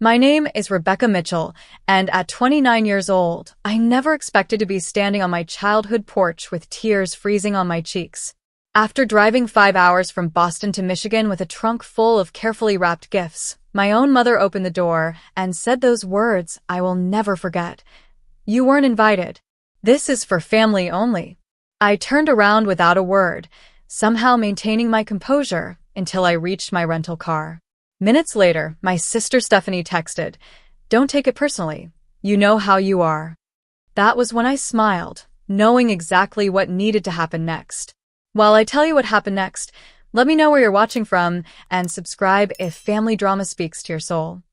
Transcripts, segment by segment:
My name is Rebecca Mitchell, and at 29 years old, I never expected to be standing on my childhood porch with tears freezing on my cheeks. After driving 5 hours from Boston to Michigan with a trunk full of carefully wrapped gifts, my own mother opened the door and said those words I will never forget. "You weren't invited. This is for family only." I turned around without a word, somehow maintaining my composure until I reached my rental car. Minutes later, my sister Stephanie texted, "Don't take it personally. You know how you are." That was when I smiled, knowing exactly what needed to happen next. While I tell you what happened next, let me know where you're watching from and subscribe if family drama speaks to your soul.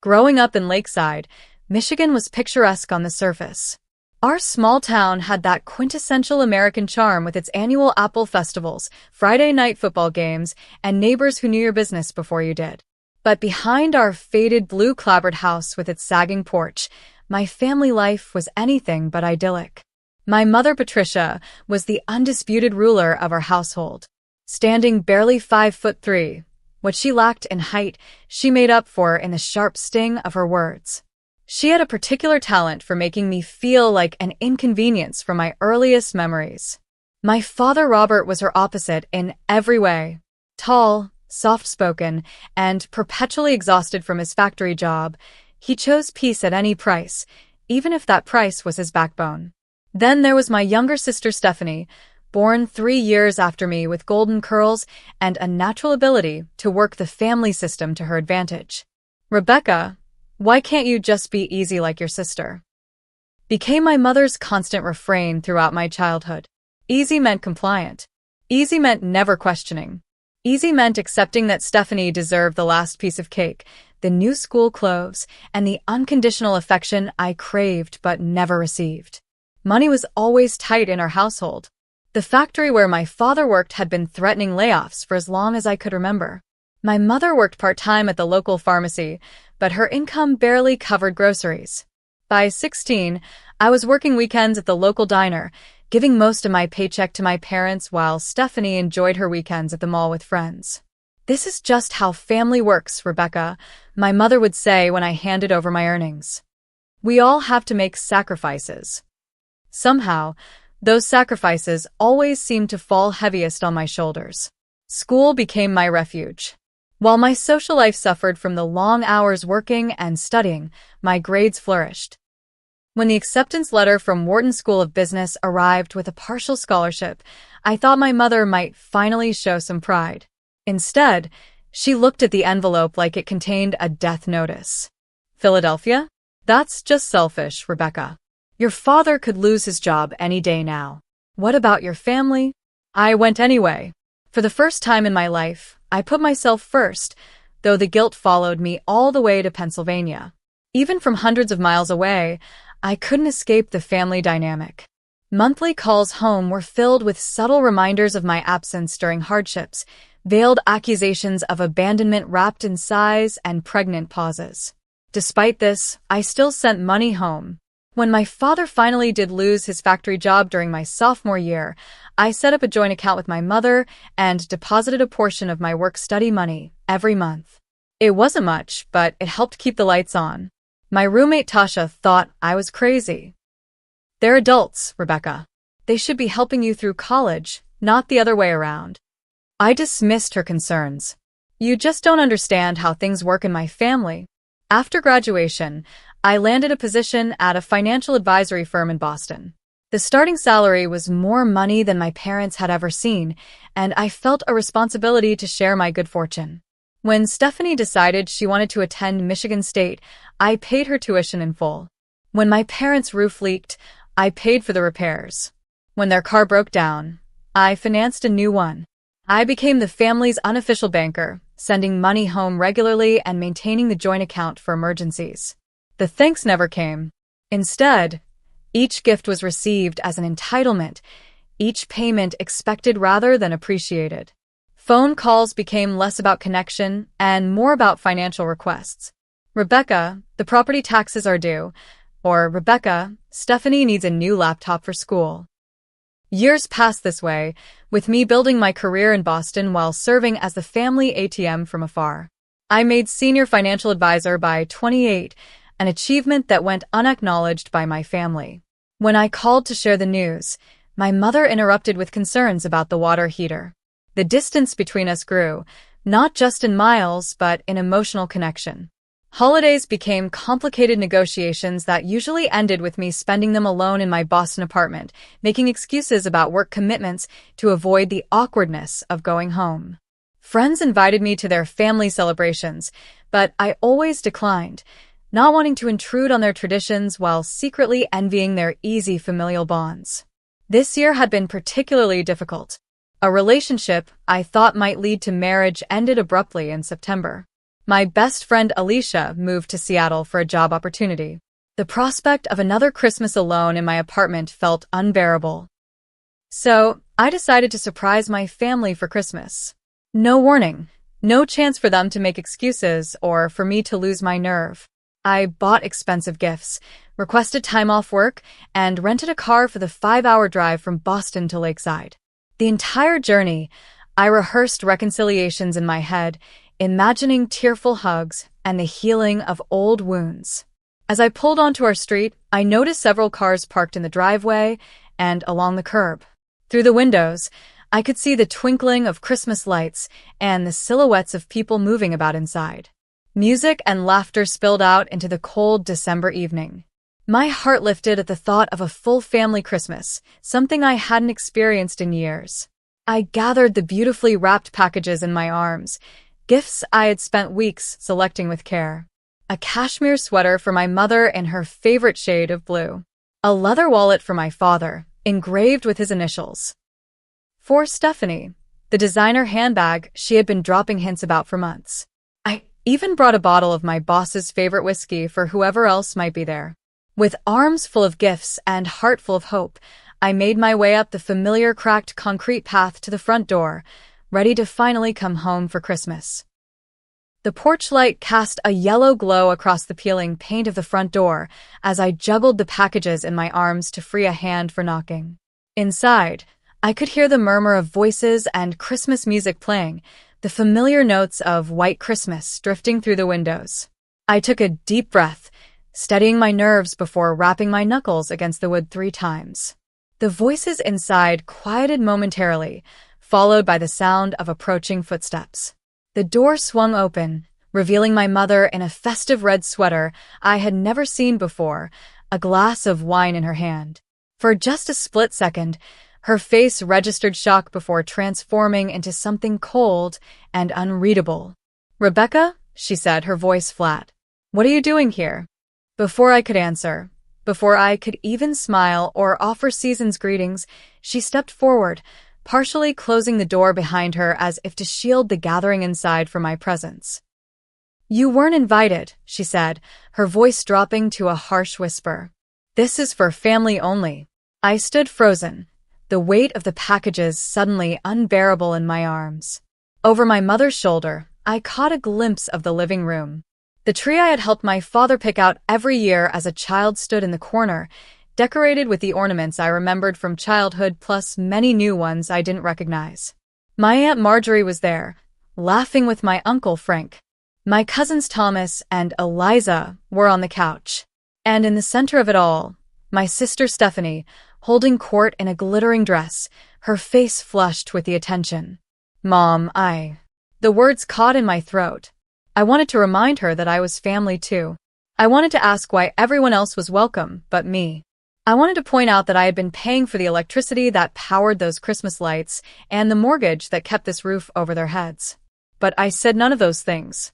Growing up in Lakeside, Michigan was picturesque on the surface. Our small town had that quintessential American charm with its annual apple festivals, Friday night football games, and neighbors who knew your business before you did. But behind our faded blue clapboard house with its sagging porch, my family life was anything but idyllic. My mother, Patricia, was the undisputed ruler of our household. Standing barely 5'3", what she lacked in height, she made up for in the sharp sting of her words. She had a particular talent for making me feel like an inconvenience from my earliest memories. My father, Robert, was her opposite in every way. Tall, soft-spoken, and perpetually exhausted from his factory job, he chose peace at any price, even if that price was his backbone. Then there was my younger sister, Stephanie, born 3 years after me with golden curls and a natural ability to work the family system to her advantage. Rebecca, why can't you just be easy like your sister? Became my mother's constant refrain throughout my childhood. Easy meant compliant. Easy meant never questioning. Easy meant accepting that Stephanie deserved the last piece of cake, the new school clothes, and the unconditional affection I craved but never received. Money was always tight in our household. The factory where my father worked had been threatening layoffs for as long as I could remember. My mother worked part-time at the local pharmacy, but her income barely covered groceries. By 16, I was working weekends at the local diner, giving most of my paycheck to my parents while Stephanie enjoyed her weekends at the mall with friends. "This is just how family works, Rebecca," my mother would say when I handed over my earnings. "We all have to make sacrifices." Somehow, those sacrifices always seemed to fall heaviest on my shoulders. School became my refuge. While my social life suffered from the long hours working and studying, my grades flourished. When the acceptance letter from Wharton School of Business arrived with a partial scholarship, I thought my mother might finally show some pride. Instead, she looked at the envelope like it contained a death notice. "Philadelphia? That's just selfish, Rebecca. Your father could lose his job any day now. What about your family?" I went anyway. For the first time in my life, I put myself first, though the guilt followed me all the way to Pennsylvania. Even from hundreds of miles away, I couldn't escape the family dynamic. Monthly calls home were filled with subtle reminders of my absence during hardships, veiled accusations of abandonment wrapped in sighs and pregnant pauses. Despite this, I still sent money home. When my father finally did lose his factory job during my sophomore year, I set up a joint account with my mother and deposited a portion of my work-study money every month. It wasn't much, but it helped keep the lights on. My roommate Tasha thought I was crazy. "They're adults, Rebecca. They should be helping you through college, not the other way around." I dismissed her concerns. "You just don't understand how things work in my family." After graduation, I landed a position at a financial advisory firm in Boston. The starting salary was more money than my parents had ever seen, and I felt a responsibility to share my good fortune. When Stephanie decided she wanted to attend Michigan State, I paid her tuition in full. When my parents' roof leaked, I paid for the repairs. When their car broke down, I financed a new one. I became the family's unofficial banker, sending money home regularly and maintaining the joint account for emergencies. The thanks never came. Instead, each gift was received as an entitlement, each payment expected rather than appreciated. Phone calls became less about connection and more about financial requests. "Rebecca, the property taxes are due," or "Rebecca, Stephanie needs a new laptop for school." Years passed this way, with me building my career in Boston while serving as the family ATM from afar. I made senior financial advisor by 28, an achievement that went unacknowledged by my family. When I called to share the news, my mother interrupted with concerns about the water heater. The distance between us grew, not just in miles, but in emotional connection. Holidays became complicated negotiations that usually ended with me spending them alone in my Boston apartment, making excuses about work commitments to avoid the awkwardness of going home. Friends invited me to their family celebrations, but I always declined, not wanting to intrude on their traditions while secretly envying their easy familial bonds. This year had been particularly difficult. A relationship I thought might lead to marriage ended abruptly in September. My best friend Alicia moved to Seattle for a job opportunity. The prospect of another Christmas alone in my apartment felt unbearable. So, I decided to surprise my family for Christmas. No warning, no chance for them to make excuses or for me to lose my nerve. I bought expensive gifts, requested time off work, and rented a car for the 5-hour drive from Boston to Lakeside. The entire journey, I rehearsed reconciliations in my head, imagining tearful hugs and the healing of old wounds. As I pulled onto our street, I noticed several cars parked in the driveway and along the curb. Through the windows, I could see the twinkling of Christmas lights and the silhouettes of people moving about inside. Music and laughter spilled out into the cold December evening. My heart lifted at the thought of a full family Christmas, something I hadn't experienced in years. I gathered the beautifully wrapped packages in my arms, gifts I had spent weeks selecting with care. A cashmere sweater for my mother in her favorite shade of blue. A leather wallet for my father, engraved with his initials. For Stephanie, the designer handbag she had been dropping hints about for months. I even brought a bottle of my boss's favorite whiskey for whoever else might be there. With arms full of gifts and heart full of hope, I made my way up the familiar cracked concrete path to the front door, ready to finally come home for Christmas. The porch light cast a yellow glow across the peeling paint of the front door as I juggled the packages in my arms to free a hand for knocking. Inside, I could hear the murmur of voices and Christmas music playing, the familiar notes of White Christmas drifting through the windows. I took a deep breath, steadying my nerves before rapping my knuckles against the wood 3 times. The voices inside quieted momentarily, followed by the sound of approaching footsteps. The door swung open, revealing my mother in a festive red sweater I had never seen before, a glass of wine in her hand. For just a split second, her face registered shock before transforming into something cold and unreadable. "Rebecca," she said, her voice flat. "What are you doing here?" Before I could answer, before I could even smile or offer season's greetings, she stepped forward, partially closing the door behind her as if to shield the gathering inside from my presence. "You weren't invited," she said, her voice dropping to a harsh whisper. "This is for family only." I stood frozen, the weight of the packages suddenly unbearable in my arms. Over my mother's shoulder, I caught a glimpse of the living room. The tree I had helped my father pick out every year as a child stood in the corner, decorated with the ornaments I remembered from childhood plus many new ones I didn't recognize. My Aunt Marjorie was there, laughing with my Uncle Frank. My cousins Thomas and Eliza were on the couch. And in the center of it all, my sister Stephanie, holding court in a glittering dress, her face flushed with the attention. "Mom, The words caught in my throat. I wanted to remind her that I was family too. I wanted to ask why everyone else was welcome but me. I wanted to point out that I had been paying for the electricity that powered those Christmas lights and the mortgage that kept this roof over their heads. But I said none of those things.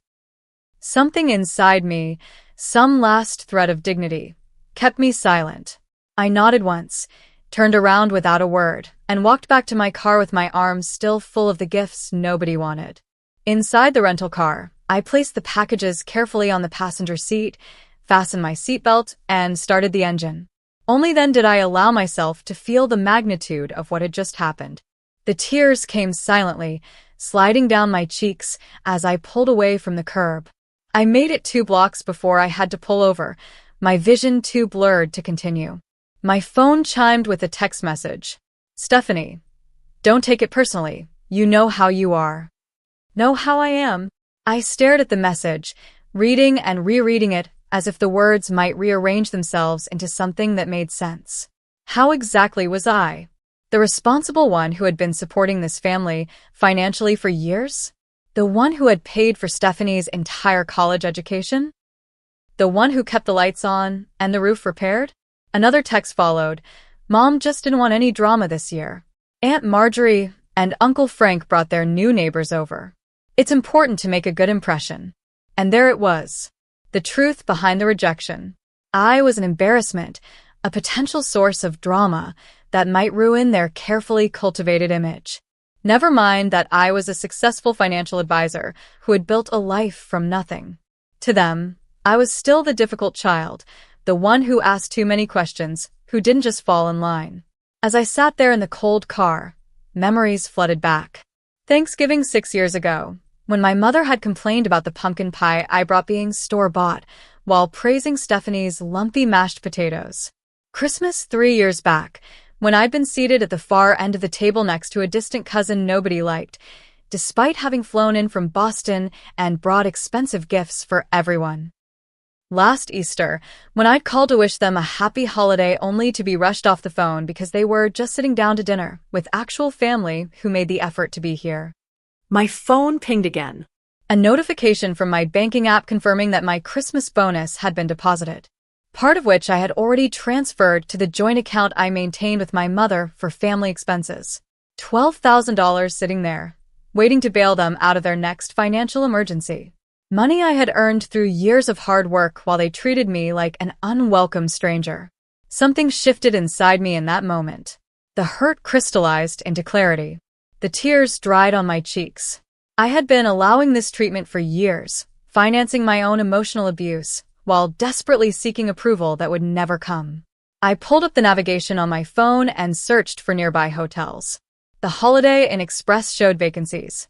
Something inside me, some last thread of dignity, kept me silent. I nodded once, turned around without a word, and walked back to my car with my arms still full of the gifts nobody wanted. Inside the rental car, I placed the packages carefully on the passenger seat, fastened my seatbelt, and started the engine. Only then did I allow myself to feel the magnitude of what had just happened. The tears came silently, sliding down my cheeks as I pulled away from the curb. I made it 2 blocks before I had to pull over, my vision too blurred to continue. My phone chimed with a text message. "Stephanie, don't take it personally. You know how you are." "Know how I am?" I stared at the message, reading and rereading it as if the words might rearrange themselves into something that made sense. How exactly was I the responsible one who had been supporting this family financially for years? The one who had paid for Stephanie's entire college education? The one who kept the lights on and the roof repaired? Another text followed. Mom just didn't want any drama this year. Aunt Marjorie and Uncle Frank brought their new neighbors over. It's important to make a good impression. And there it was. The truth behind the rejection. I was an embarrassment, a potential source of drama that might ruin their carefully cultivated image. Never mind that I was a successful financial advisor who had built a life from nothing. To them, I was still the difficult child, the one who asked too many questions, who didn't just fall in line. As I sat there in the cold car, memories flooded back. Thanksgiving 6 years ago, when my mother had complained about the pumpkin pie I brought being store-bought, while praising Stephanie's lumpy mashed potatoes. Christmas 3 years back, when I'd been seated at the far end of the table next to a distant cousin nobody liked, despite having flown in from Boston and brought expensive gifts for everyone. Last Easter, when I'd called to wish them a happy holiday only to be rushed off the phone because they were just sitting down to dinner with actual family who made the effort to be here. My phone pinged again. A notification from my banking app confirming that my Christmas bonus had been deposited, part of which I had already transferred to the joint account I maintained with my mother for family expenses. $12,000 sitting there, waiting to bail them out of their next financial emergency. Money I had earned through years of hard work while they treated me like an unwelcome stranger. Something shifted inside me in that moment. The hurt crystallized into clarity. The tears dried on my cheeks. I had been allowing this treatment for years, financing my own emotional abuse, while desperately seeking approval that would never come. I pulled up the navigation on my phone and searched for nearby hotels. The Holiday Inn Express showed vacancies.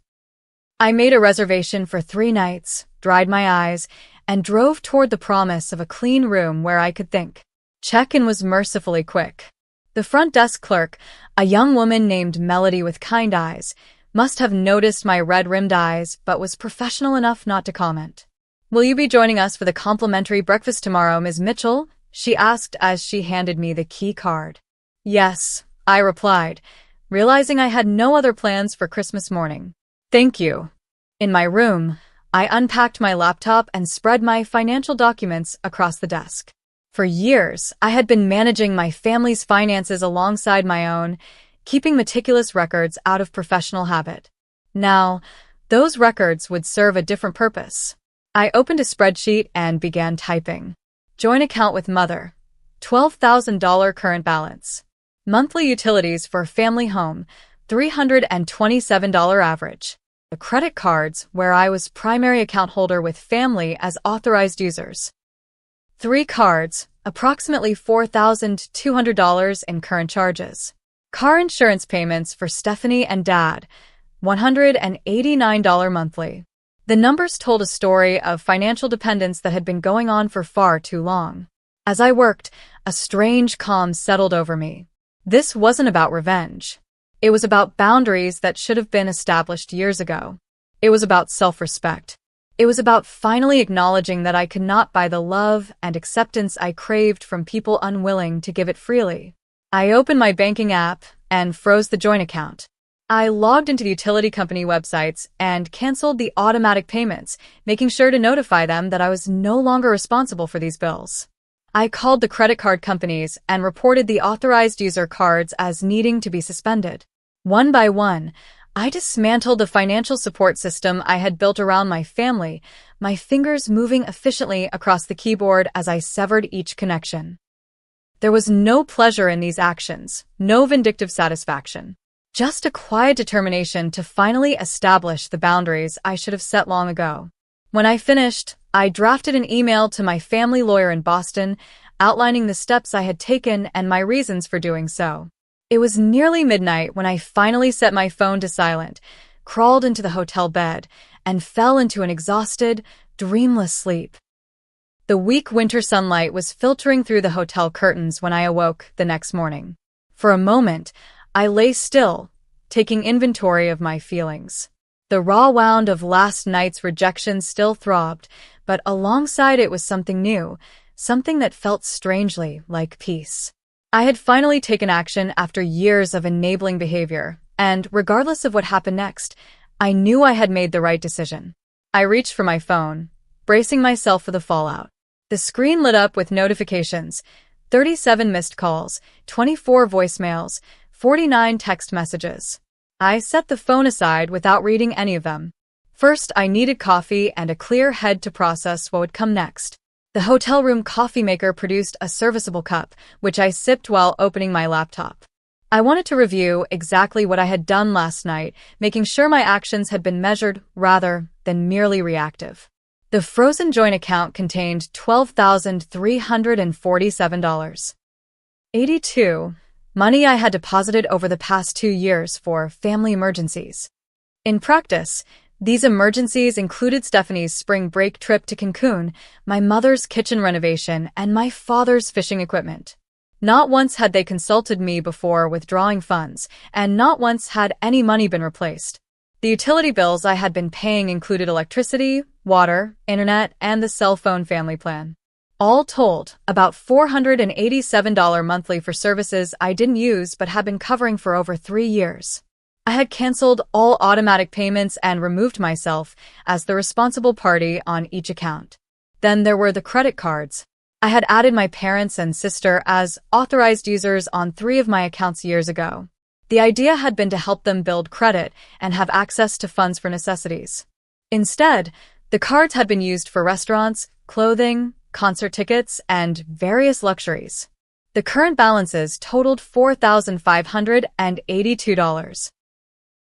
I made a reservation for 3 nights, dried my eyes, and drove toward the promise of a clean room where I could think. Check-in was mercifully quick. The front desk clerk, a young woman named Melody with kind eyes, must have noticed my red-rimmed eyes but was professional enough not to comment. "Will you be joining us for the complimentary breakfast tomorrow, Ms. Mitchell?" she asked as she handed me the key card. "Yes," I replied, realizing I had no other plans for Christmas morning. "Thank you." In my room, I unpacked my laptop and spread my financial documents across the desk. For years, I had been managing my family's finances alongside my own, keeping meticulous records out of professional habit. Now, those records would serve a different purpose. I opened a spreadsheet and began typing. Joint account with mother. $12,000 current balance. Monthly utilities for family home. $327 average. The credit cards, where I was primary account holder with family as authorized users. 3 cards, approximately $4,200 in current charges. Car insurance payments for Stephanie and Dad, $189 monthly. The numbers told a story of financial dependence that had been going on for far too long. As I worked, a strange calm settled over me. This wasn't about revenge. It was about boundaries that should have been established years ago. It was about self-respect. It was about finally acknowledging that I could not buy the love and acceptance I craved from people unwilling to give it freely. I opened my banking app and froze the joint account. I logged into the utility company websites and canceled the automatic payments, making sure to notify them that I was no longer responsible for these bills. I called the credit card companies and reported the authorized user cards as needing to be suspended. One by one, I dismantled the financial support system I had built around my family, my fingers moving efficiently across the keyboard as I severed each connection. There was no pleasure in these actions, no vindictive satisfaction, just a quiet determination to finally establish the boundaries I should have set long ago. When I finished, I drafted an email to my family lawyer in Boston, outlining the steps I had taken and my reasons for doing so. It was nearly midnight when I finally set my phone to silent, crawled into the hotel bed, and fell into an exhausted, dreamless sleep. The weak winter sunlight was filtering through the hotel curtains when I awoke the next morning. For a moment, I lay still, taking inventory of my feelings. The raw wound of last night's rejection still throbbed, but alongside it was something new, something that felt strangely like peace. I had finally taken action after years of enabling behavior, and regardless of what happened next, I knew I had made the right decision. I reached for my phone, bracing myself for the fallout. The screen lit up with notifications, 37 missed calls, 24 voicemails, 49 text messages. I set the phone aside without reading any of them. First, I needed coffee and a clear head to process what would come next. The hotel room coffee maker produced a serviceable cup, which I sipped while opening my laptop. I wanted to review exactly what I had done last night, making sure my actions had been measured rather than merely reactive. The frozen joint account contained $12,347.82. Money I had deposited over the past 2 years for family emergencies. In practice, these emergencies included Stephanie's spring break trip to Cancun, my mother's kitchen renovation, and my father's fishing equipment. Not once had they consulted me before withdrawing funds, and not once had any money been replaced. The utility bills I had been paying included electricity, water, internet, and the cell phone family plan. All told, about $487 monthly for services I didn't use but had been covering for over 3 years. I had canceled all automatic payments and removed myself as the responsible party on each account. Then there were the credit cards. I had added my parents and sister as authorized users on 3 of my accounts years ago. The idea had been to help them build credit and have access to funds for necessities. Instead, the cards had been used for restaurants, clothing, concert tickets, and various luxuries. The current balances totaled $4,582.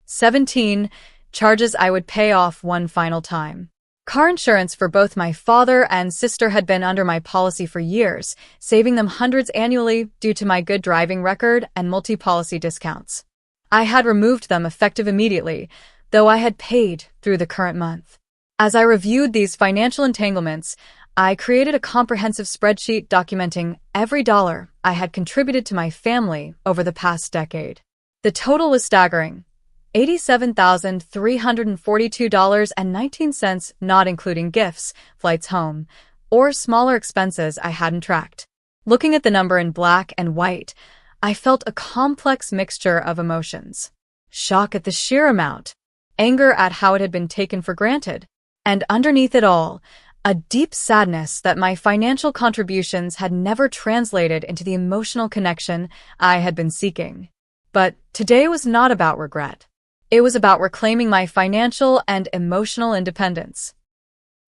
17. Charges I would pay off one final time. Car insurance for both my father and sister had been under my policy for years, saving them hundreds annually due to my good driving record and multi-policy discounts. I had removed them effective immediately, though I had paid through the current month. As I reviewed these financial entanglements, I created a comprehensive spreadsheet documenting every dollar I had contributed to my family over the past decade. The total was staggering, $87,342.19, not including gifts, flights home, or smaller expenses I hadn't tracked. Looking at the number in black and white, I felt a complex mixture of emotions. Shock at the sheer amount, anger at how it had been taken for granted, and underneath it all, a deep sadness that my financial contributions had never translated into the emotional connection I had been seeking. But today was not about regret. It was about reclaiming my financial and emotional independence.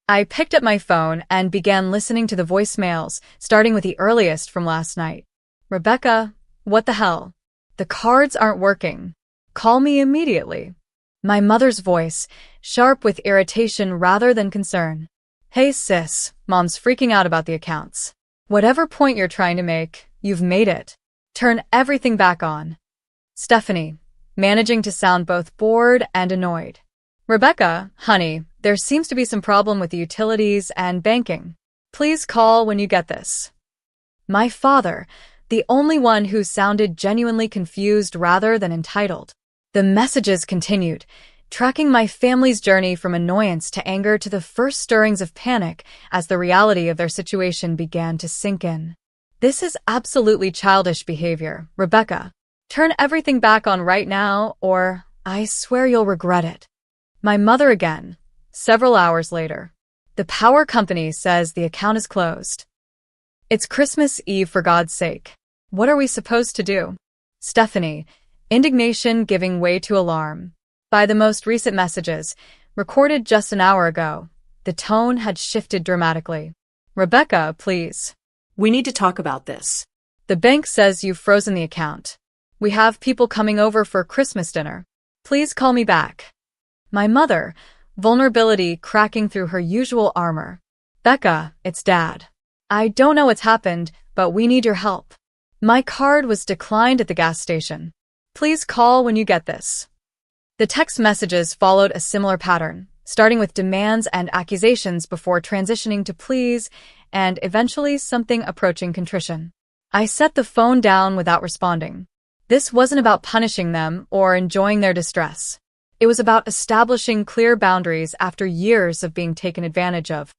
I picked up my phone and began listening to the voicemails, starting with the earliest from last night. Rebecca, what the hell? The cards aren't working. Call me immediately. My mother's voice, sharp with irritation rather than concern. Hey sis, mom's freaking out about the accounts. Whatever point you're trying to make, you've made it. Turn everything back on. Stephanie, managing to sound both bored and annoyed. Rebecca, honey, there seems to be some problem with the utilities and banking. Please call when you get this. My father, the only one who sounded genuinely confused rather than entitled. The messages continued, tracking my family's journey from annoyance to anger to the first stirrings of panic as the reality of their situation began to sink in. This is absolutely childish behavior, Rebecca. Turn everything back on right now, or I swear you'll regret it. My mother again, several hours later. The power company says the account is closed. It's Christmas Eve, for God's sake. What are we supposed to do? Stephanie, indignation giving way to alarm. By the most recent messages, recorded just an hour ago, the tone had shifted dramatically. Rebecca, please. We need to talk about this. The bank says you've frozen the account. We have people coming over for Christmas dinner. Please call me back. My mother, vulnerability cracking through her usual armor. Becca, it's Dad. I don't know what's happened, but we need your help. My card was declined at the gas station. Please call when you get this. The text messages followed a similar pattern, starting with demands and accusations before transitioning to pleas and eventually something approaching contrition. I set the phone down without responding. This wasn't about punishing them or enjoying their distress. It was about establishing clear boundaries after years of being taken advantage of.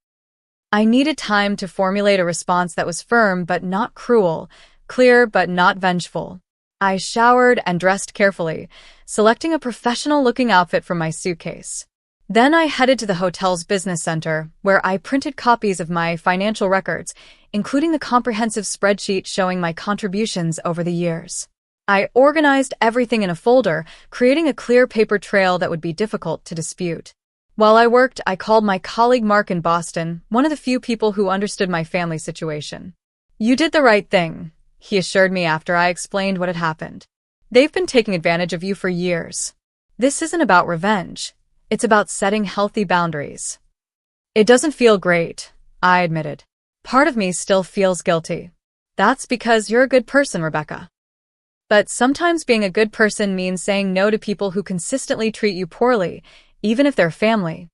I needed time to formulate a response that was firm but not cruel, clear but not vengeful. I showered and dressed carefully, selecting a professional-looking outfit from my suitcase. Then I headed to the hotel's business center, where I printed copies of my financial records, including the comprehensive spreadsheet showing my contributions over the years. I organized everything in a folder, creating a clear paper trail that would be difficult to dispute. While I worked, I called my colleague Mark in Boston, one of the few people who understood my family situation. "You did the right thing," he assured me after I explained what had happened. "They've been taking advantage of you for years. This isn't about revenge. It's about setting healthy boundaries." "It doesn't feel great," I admitted. "Part of me still feels guilty." "That's because you're a good person, Rebecca. But sometimes being a good person means saying no to people who consistently treat you poorly, even if they're family."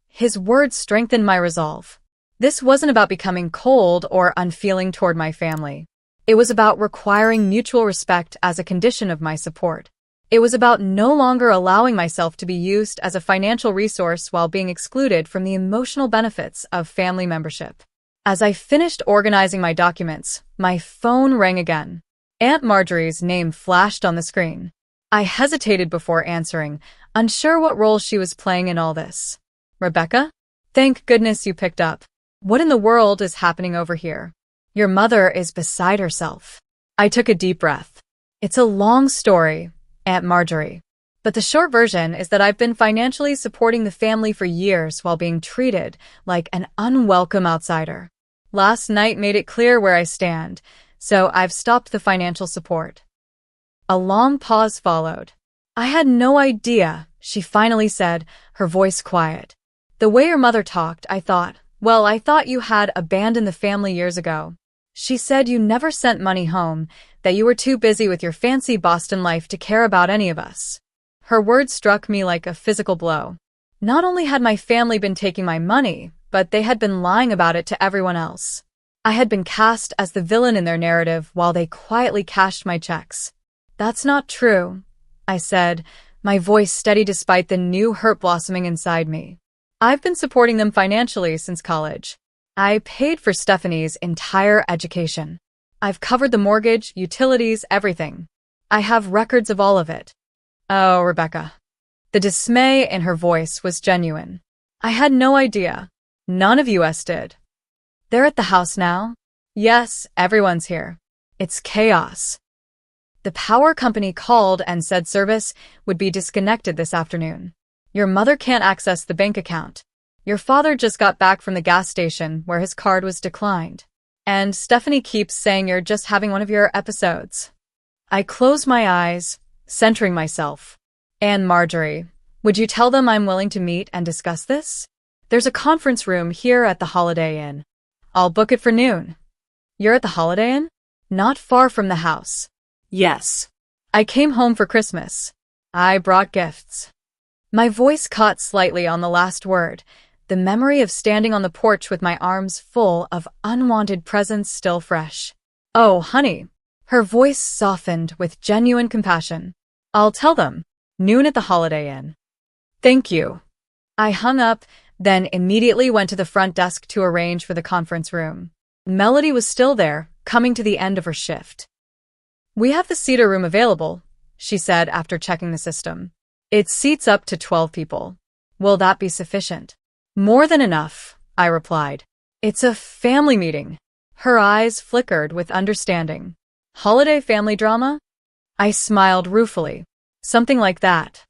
His words strengthened my resolve. This wasn't about becoming cold or unfeeling toward my family. It was about requiring mutual respect as a condition of my support. It was about no longer allowing myself to be used as a financial resource while being excluded from the emotional benefits of family membership. As I finished organizing my documents, my phone rang again. Aunt Marjorie's name flashed on the screen. I hesitated before answering, unsure what role she was playing in all this. "Rebecca? Thank goodness you picked up. What in the world is happening over here? Your mother is beside herself." I took a deep breath. "It's a long story, Aunt Marjorie. But the short version is that I've been financially supporting the family for years while being treated like an unwelcome outsider. Last night made it clear where I stand, so I've stopped the financial support." A long pause followed. "I had no idea," she finally said, her voice quiet. "The way your mother talked, I thought you had abandoned the family years ago. She said you never sent money home, that you were too busy with your fancy Boston life to care about any of us." Her words struck me like a physical blow. Not only had my family been taking my money, but they had been lying about it to everyone else. I had been cast as the villain in their narrative while they quietly cashed my checks. "That's not true," I said, my voice steady despite the new hurt blossoming inside me. "I've been supporting them financially since college. I paid for Stephanie's entire education. I've covered the mortgage, utilities, everything. I have records of all of it." "Oh, Rebecca." The dismay in her voice was genuine. "I had no idea. None of us did." "They're at the house now?" "Yes, everyone's here. It's chaos. The power company called and said service would be disconnected this afternoon. Your mother can't access the bank account. Your father just got back from the gas station where his card was declined. And Stephanie keeps saying you're just having one of your episodes." I closed my eyes, centering myself. "Anne Marjorie, would you tell them I'm willing to meet and discuss this? There's a conference room here at the Holiday Inn. I'll book it for noon." "You're at the Holiday Inn?" "Not far from the house." Yes. "I came home for Christmas. I brought gifts." My voice caught slightly on the last word, the memory of standing on the porch with my arms full of unwanted presents still fresh. "Oh, honey." Her voice softened with genuine compassion. "I'll tell them. Noon at the Holiday Inn." "Thank you." I hung up, then immediately went to the front desk to arrange for the conference room. Melody was still there, coming to the end of her shift. "We have the cedar room available," she said after checking the system. "It seats up to 12 people. Will that be sufficient?" "More than enough," I replied. "It's a family meeting." Her eyes flickered with understanding. "Holiday family drama?" I smiled ruefully. "Something like that."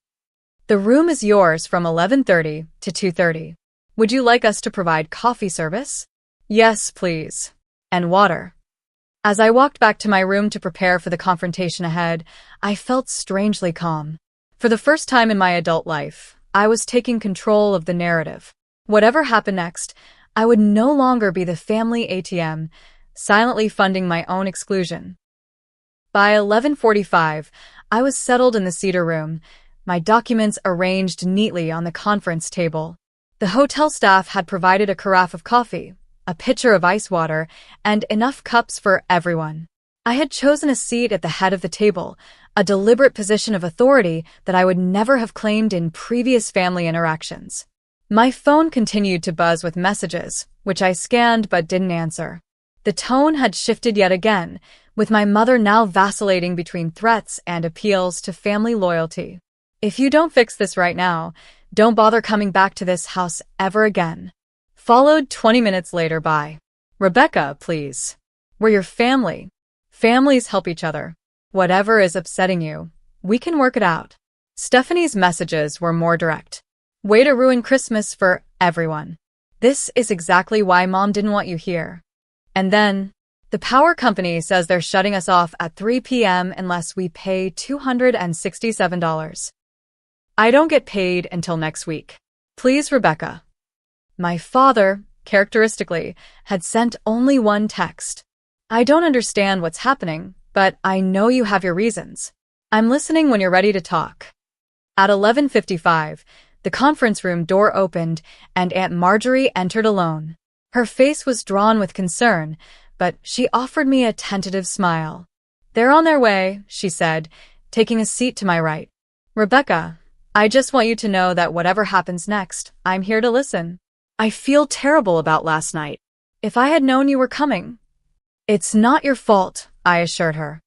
"The room is yours from 11:30 to 2:30. Would you like us to provide coffee service?" "Yes, please. And water." As I walked back to my room to prepare for the confrontation ahead, I felt strangely calm. For the first time in my adult life, I was taking control of the narrative. Whatever happened next, I would no longer be the family ATM, silently funding my own exclusion. By 11:45, I was settled in the cedar room, my documents arranged neatly on the conference table. The hotel staff had provided a carafe of coffee, a pitcher of ice water, and enough cups for everyone. I had chosen a seat at the head of the table, a deliberate position of authority that I would never have claimed in previous family interactions. My phone continued to buzz with messages, which I scanned but didn't answer. The tone had shifted yet again, with my mother now vacillating between threats and appeals to family loyalty. "If you don't fix this right now, don't bother coming back to this house ever again." Followed 20 minutes later by, "Rebecca, please. We're your family. Families help each other. Whatever is upsetting you, we can work it out." Stephanie's messages were more direct. "Way to ruin Christmas for everyone. This is exactly why Mom didn't want you here." And then, "The power company says they're shutting us off at 3 p.m. unless we pay $267. I don't get paid until next week. Please, Rebecca." My father, characteristically, had sent only one text. "I don't understand what's happening, but I know you have your reasons. I'm listening when you're ready to talk." At 11:55, the conference room door opened and Aunt Marjorie entered alone. Her face was drawn with concern, but she offered me a tentative smile. "They're on their way," she said, taking a seat to my right. "Rebecca, I just want you to know that whatever happens next, I'm here to listen. I feel terrible about last night. If I had known you were coming—" "It's not your fault," I assured her.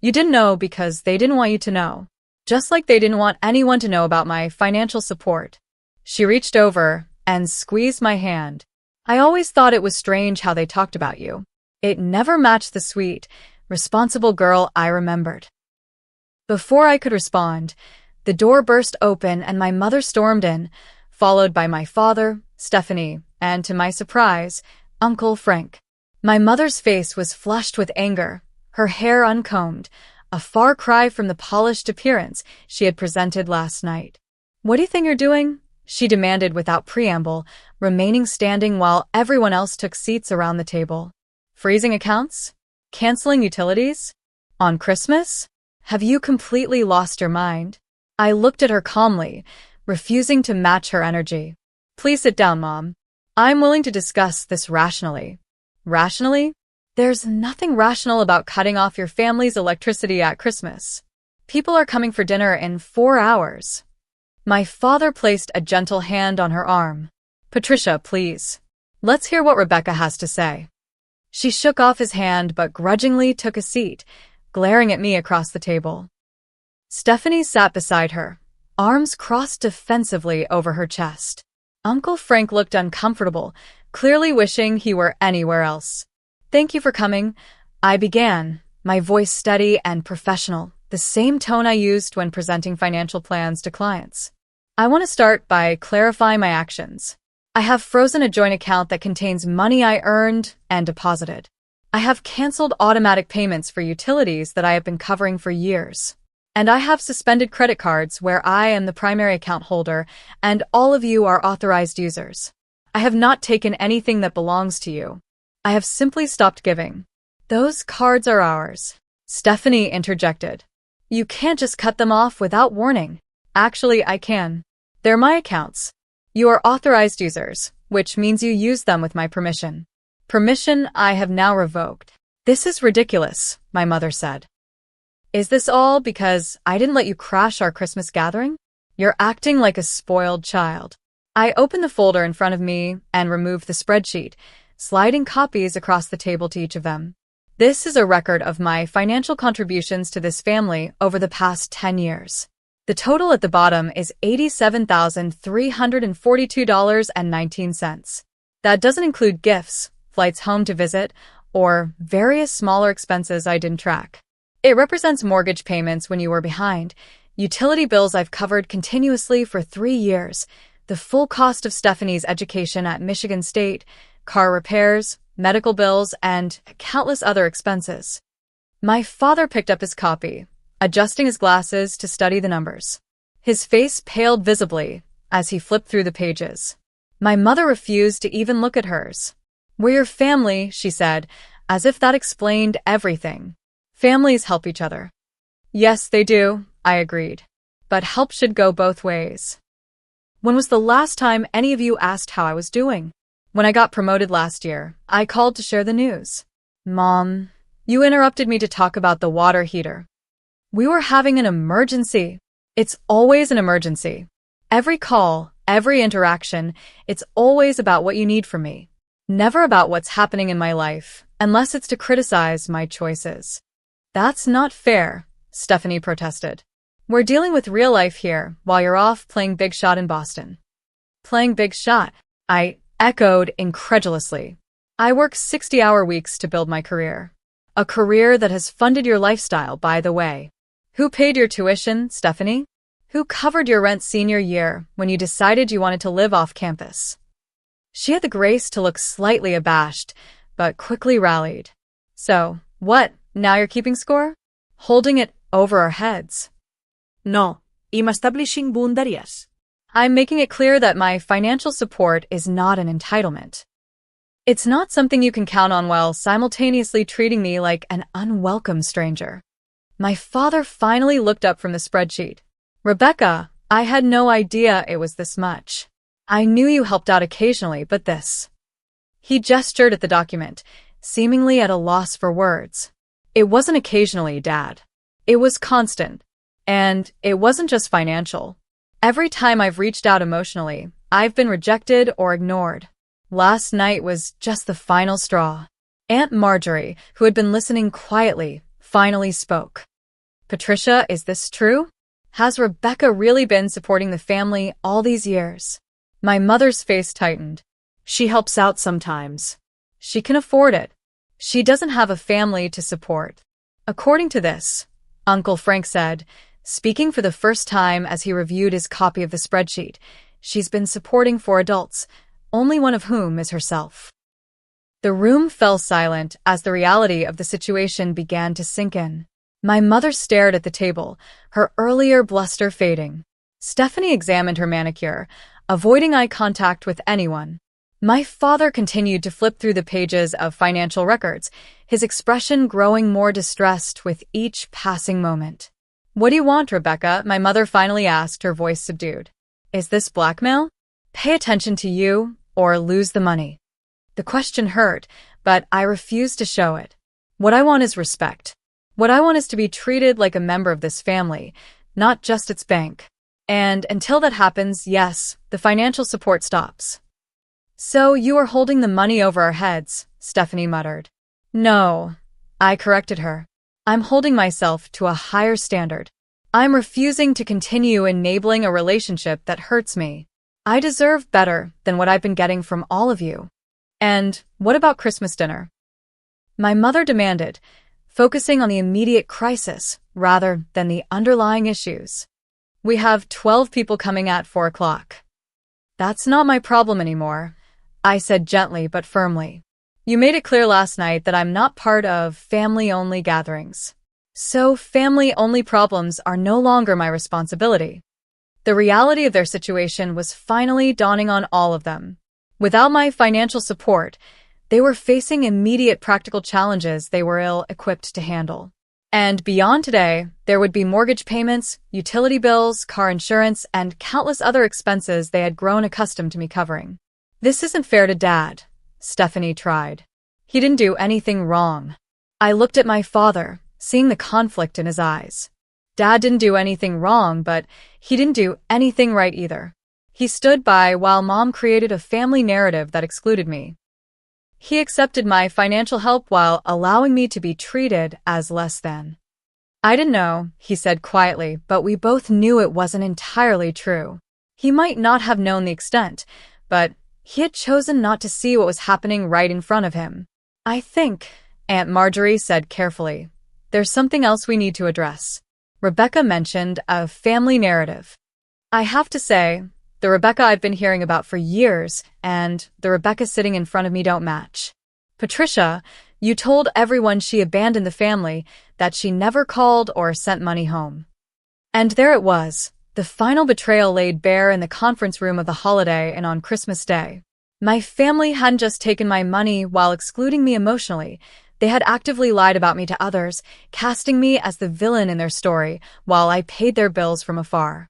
"You didn't know because they didn't want you to know. Just like they didn't want anyone to know about my financial support." She reached over and squeezed my hand. "I always thought it was strange how they talked about you. It never matched the sweet, responsible girl I remembered." Before I could respond, the door burst open and my mother stormed in, followed by my father, Stephanie, and to my surprise, Uncle Frank. My mother's face was flushed with anger, her hair uncombed, a far cry from the polished appearance she had presented last night. "What do you think you're doing?" she demanded without preamble, remaining standing while everyone else took seats around the table. "Freezing accounts? Canceling utilities? On Christmas? Have you completely lost your mind?" I looked at her calmly, refusing to match her energy. "Please sit down, Mom. I'm willing to discuss this rationally." "Rationally? There's nothing rational about cutting off your family's electricity at Christmas. People are coming for dinner in 4 hours. My father placed a gentle hand on her arm. "Patricia, please. Let's hear what Rebecca has to say." She shook off his hand but grudgingly took a seat, glaring at me across the table. Stephanie sat beside her, arms crossed defensively over her chest. Uncle Frank looked uncomfortable, clearly wishing he were anywhere else. "Thank you for coming," I began, my voice steady and professional, the same tone I used when presenting financial plans to clients. "I want to start by clarifying my actions. I have frozen a joint account that contains money I earned and deposited. I have canceled automatic payments for utilities that I have been covering for years. And I have suspended credit cards where I am the primary account holder and all of you are authorized users. I have not taken anything that belongs to you. I have simply stopped giving." "Those cards are ours," Stephanie interjected. "You can't just cut them off without warning." "Actually, I can. They're my accounts. You are authorized users, which means you use them with my permission. Permission I have now revoked." "This is ridiculous," my mother said. "Is this all because I didn't let you crash our Christmas gathering? You're acting like a spoiled child." I opened the folder in front of me and removed the spreadsheet, sliding copies across the table to each of them. "This is a record of my financial contributions to this family over the past 10 years. The total at the bottom is $87,342.19. That doesn't include gifts, flights home to visit, or various smaller expenses I didn't track. It represents mortgage payments when you were behind, utility bills I've covered continuously for 3 years, the full cost of Stephanie's education at Michigan State, car repairs, medical bills, and countless other expenses." My father picked up his copy, adjusting his glasses to study the numbers. His face paled visibly as he flipped through the pages. My mother refused to even look at hers. "We're your family," she said, as if that explained everything. "Families help each other." "Yes, they do," I agreed. "But help should go both ways. When was the last time any of you asked how I was doing? When I got promoted last year, I called to share the news." "Mom, you interrupted me to talk about the water heater." We were having an emergency. It's always an emergency. Every call, every interaction, it's always about what you need from me. Never about what's happening in my life, unless it's to criticize my choices. That's not fair, Stephanie protested. We're dealing with real life here, while you're off playing big shot in Boston. Playing big shot? I echoed incredulously. I work 60-hour weeks to build my career. A career that has funded your lifestyle, by the way. Who paid your tuition, Stephanie? Who covered your rent senior year when you decided you wanted to live off campus? She had the grace to look slightly abashed, but quickly rallied. So, what, now you're keeping score? Holding it over our heads. No, I'm establishing boundaries. I'm making it clear that my financial support is not an entitlement. It's not something you can count on while simultaneously treating me like an unwelcome stranger. My father finally looked up from the spreadsheet. Rebecca, I had no idea it was this much. I knew you helped out occasionally, but this. He gestured at the document, seemingly at a loss for words. It wasn't occasionally, Dad. It was constant. And it wasn't just financial. Every time I've reached out emotionally, I've been rejected or ignored. Last night was just the final straw. Aunt Marjorie, who had been listening quietly, finally spoke. Patricia, is this true? Has Rebecca really been supporting the family all these years? My mother's face tightened. She helps out sometimes. She can afford it. She doesn't have a family to support. According to this, Uncle Frank said, speaking for the first time as he reviewed his copy of the spreadsheet, she's been supporting 4 adults, only one of whom is herself. The room fell silent as the reality of the situation began to sink in. My mother stared at the table, her earlier bluster fading. Stephanie examined her manicure, avoiding eye contact with anyone. My father continued to flip through the pages of financial records, his expression growing more distressed with each passing moment. What do you want, Rebecca? My mother finally asked, her voice subdued. Is this blackmail? Pay attention to you, or lose the money. The question hurt, but I refused to show it. What I want is respect. What I want is to be treated like a member of this family, not just its bank. And until that happens, yes, the financial support stops. So you are holding the money over our heads, Stephanie muttered. No, I corrected her. I'm holding myself to a higher standard. I'm refusing to continue enabling a relationship that hurts me. I deserve better than what I've been getting from all of you. And what about Christmas dinner? My mother demanded, focusing on the immediate crisis rather than the underlying issues. We have 12 people coming at 4 o'clock. That's not my problem anymore, I said gently but firmly. You made it clear last night that I'm not part of family-only gatherings. So family-only problems are no longer my responsibility. The reality of their situation was finally dawning on all of them. Without my financial support, they were facing immediate practical challenges they were ill-equipped to handle. And beyond today, there would be mortgage payments, utility bills, car insurance, and countless other expenses they had grown accustomed to me covering. This isn't fair to Dad, Stephanie tried. He didn't do anything wrong. I looked at my father, seeing the conflict in his eyes. Dad didn't do anything wrong, but he didn't do anything right either. He stood by while Mom created a family narrative that excluded me. He accepted my financial help while allowing me to be treated as less than. I didn't know, he said quietly, but we both knew it wasn't entirely true. He might not have known the extent, but he had chosen not to see what was happening right in front of him. I think, Aunt Marjorie said carefully, there's something else we need to address. Rebecca mentioned a family narrative. I have to say, the Rebecca I've been hearing about for years and the Rebecca sitting in front of me don't match. Patricia, you told everyone she abandoned the family, that she never called or sent money home. And there it was, the final betrayal laid bare in the conference room of the holiday and on Christmas Day. My family hadn't just taken my money while excluding me emotionally. They had actively lied about me to others, casting me as the villain in their story while I paid their bills from afar.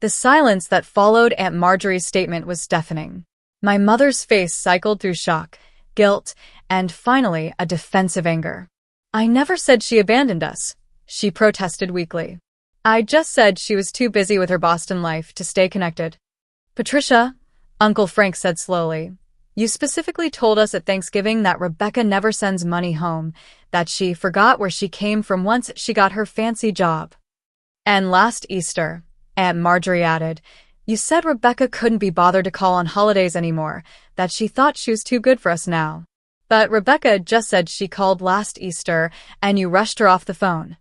The silence that followed Aunt Marjorie's statement was deafening. My mother's face cycled through shock, guilt, and finally a defensive anger. I never said she abandoned us. she protested weakly. I just said she was too busy with her Boston life to stay connected. Patricia, Uncle Frank said slowly, you specifically told us at Thanksgiving that Rebecca never sends money home, that she forgot where she came from once she got her fancy job. And last Easter, Aunt Marjorie added, you said Rebecca couldn't be bothered to call on holidays anymore, that she thought she was too good for us now. But Rebecca just said she called last Easter and you rushed her off the phone.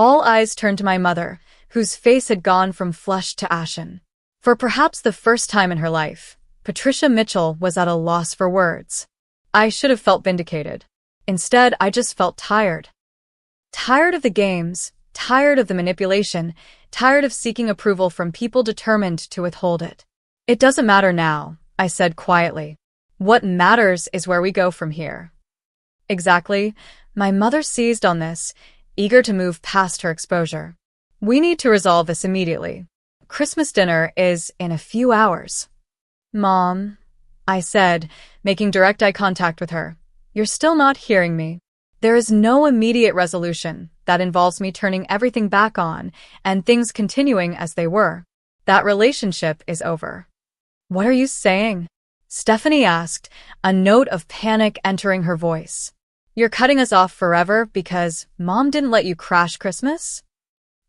All eyes turned to my mother, whose face had gone from flushed to ashen. For perhaps the first time in her life, Patricia Mitchell was at a loss for words. I should have felt vindicated. Instead, I just felt tired. Tired of the games, tired of the manipulation, tired of seeking approval from people determined to withhold it. It doesn't matter now, I said quietly. What matters is where we go from here. Exactly. My mother seized on this, eager to move past her exposure. We need to resolve this immediately. Christmas dinner is in a few hours. Mom, I said, making direct eye contact with her. You're still not hearing me. There is no immediate resolution that involves me turning everything back on and things continuing as they were. That relationship is over. What are you saying? Stephanie asked, a note of panic entering her voice. You're cutting us off forever because Mom didn't let you crash Christmas?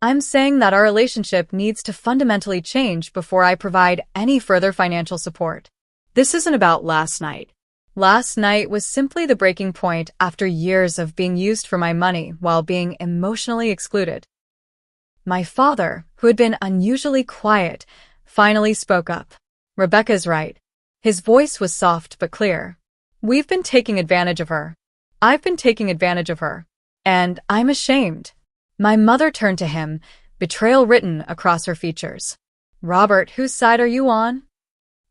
I'm saying that our relationship needs to fundamentally change before I provide any further financial support. This isn't about last night. Last night was simply the breaking point after years of being used for my money while being emotionally excluded. My father, who had been unusually quiet, finally spoke up. Rebecca's right. His voice was soft but clear. We've been taking advantage of her. I've been taking advantage of her. And I'm ashamed. My mother turned to him, betrayal written across her features. Robert, whose side are you on?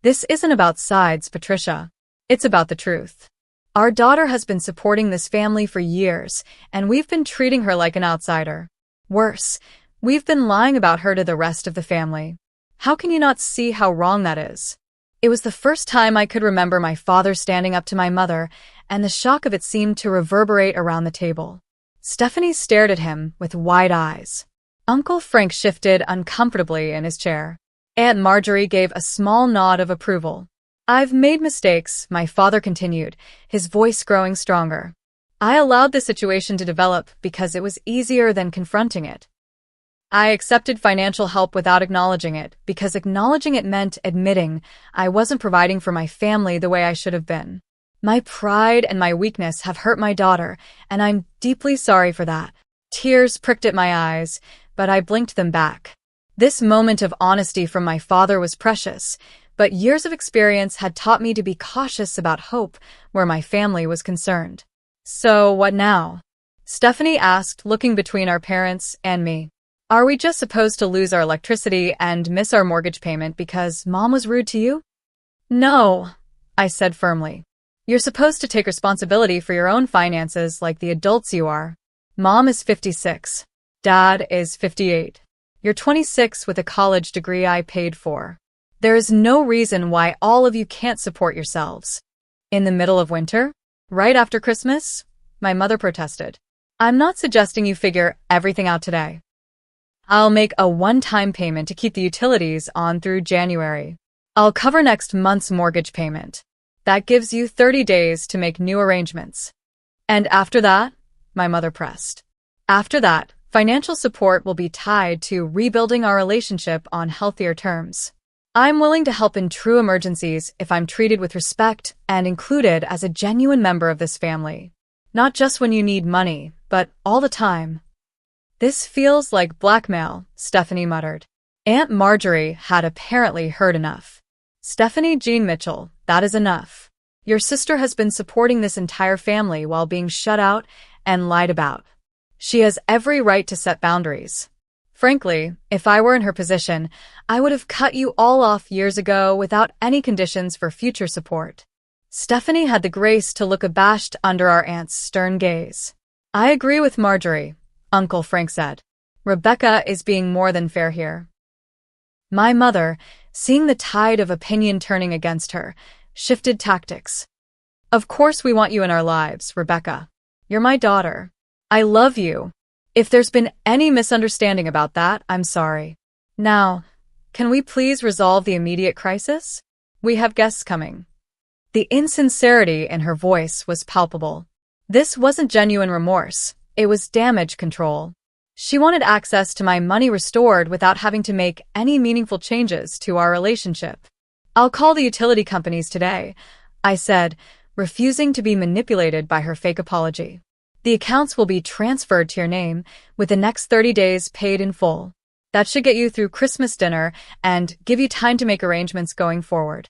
This isn't about sides, Patricia. It's about the truth. Our daughter has been supporting this family for years, and we've been treating her like an outsider. Worse, we've been lying about her to the rest of the family. How can you not see how wrong that is? It was the first time I could remember my father standing up to my mother, and the shock of it seemed to reverberate around the table. Stephanie stared at him with wide eyes. Uncle Frank shifted uncomfortably in his chair. Aunt Marjorie gave a small nod of approval. I've made mistakes, my father continued, his voice growing stronger. I allowed the situation to develop because it was easier than confronting it. I accepted financial help without acknowledging it because acknowledging it meant admitting I wasn't providing for my family the way I should have been. My pride and my weakness have hurt my daughter, and I'm deeply sorry for that. Tears pricked at my eyes, but I blinked them back. This moment of honesty from my father was precious, but years of experience had taught me to be cautious about hope where my family was concerned. So what now? Stephanie asked, looking between our parents and me. Are we just supposed to lose our electricity and miss our mortgage payment because Mom was rude to you? No, I said firmly. You're supposed to take responsibility for your own finances like the adults you are. Mom is 56. Dad is 58. You're 26 with a college degree I paid for. There is no reason why all of you can't support yourselves. In the middle of winter? Right after Christmas? My mother protested. I'm not suggesting you figure everything out today. I'll make a one-time payment to keep the utilities on through January. I'll cover next month's mortgage payment. That gives you 30 days to make new arrangements. And after that, my mother pressed. After that, financial support will be tied to rebuilding our relationship on healthier terms. I'm willing to help in true emergencies if I'm treated with respect and included as a genuine member of this family. Not just when you need money, but all the time. This feels like blackmail, Stephanie muttered. Aunt Marjorie had apparently heard enough. Stephanie Jean Mitchell, that is enough. Your sister has been supporting this entire family while being shut out and lied about. She has every right to set boundaries. Frankly, if I were in her position, I would have cut you all off years ago without any conditions for future support. Stephanie had the grace to look abashed under our aunt's stern gaze. I agree with Marjorie, Uncle Frank said. Rebecca is being more than fair here. My mother, seeing the tide of opinion turning against her, shifted tactics. Of course we want you in our lives, Rebecca. You're my daughter. I love you. If there's been any misunderstanding about that, I'm sorry. Now, can we please resolve the immediate crisis? We have guests coming. The insincerity in her voice was palpable. This wasn't genuine remorse, it was damage control. She wanted access to my money restored without having to make any meaningful changes to our relationship. I'll call the utility companies today, I said, refusing to be manipulated by her fake apology. The accounts will be transferred to your name, with the next 30 days paid in full. That should get you through Christmas dinner and give you time to make arrangements going forward.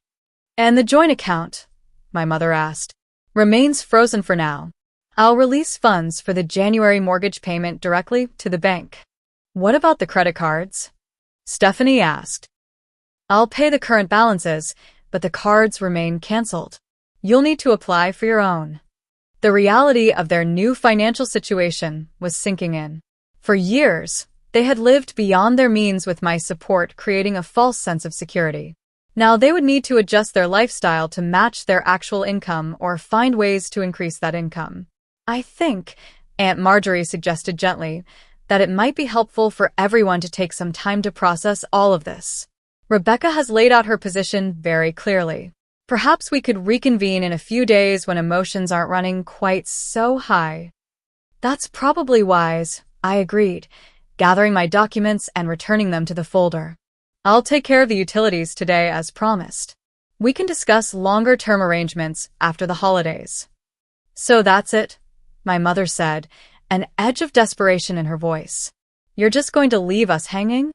And the joint account, my mother asked, remains frozen for now. I'll release funds for the January mortgage payment directly to the bank. What about the credit cards? Stephanie asked. I'll pay the current balances, but the cards remain canceled. You'll need to apply for your own. The reality of their new financial situation was sinking in. For years, they had lived beyond their means with my support, creating a false sense of security. Now they would need to adjust their lifestyle to match their actual income or find ways to increase that income. I think, Aunt Marjorie suggested gently, that it might be helpful for everyone to take some time to process all of this. Rebecca has laid out her position very clearly. Perhaps we could reconvene in a few days when emotions aren't running quite so high. That's probably wise, I agreed, gathering my documents and returning them to the folder. I'll take care of the utilities today as promised. We can discuss longer-term arrangements after the holidays. So that's it, my mother said, an edge of desperation in her voice. You're just going to leave us hanging?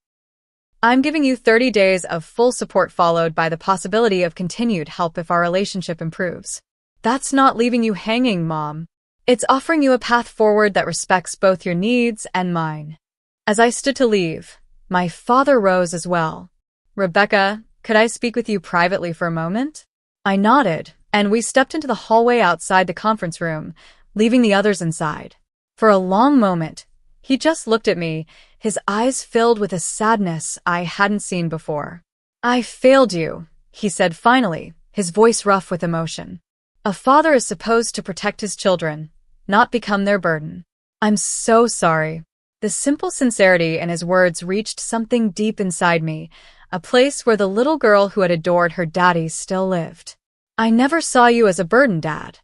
I'm giving you 30 days of full support followed by the possibility of continued help if our relationship improves. That's not leaving you hanging, Mom. It's offering you a path forward that respects both your needs and mine. As I stood to leave, my father rose as well. Rebecca, could I speak with you privately for a moment? I nodded, and we stepped into the hallway outside the conference room, leaving the others inside. For a long moment, he just looked at me, his eyes filled with a sadness I hadn't seen before. I failed you, he said finally, his voice rough with emotion. A father is supposed to protect his children, not become their burden. I'm so sorry. The simple sincerity in his words reached something deep inside me, a place where the little girl who had adored her daddy still lived. I never saw you as a burden, Dad.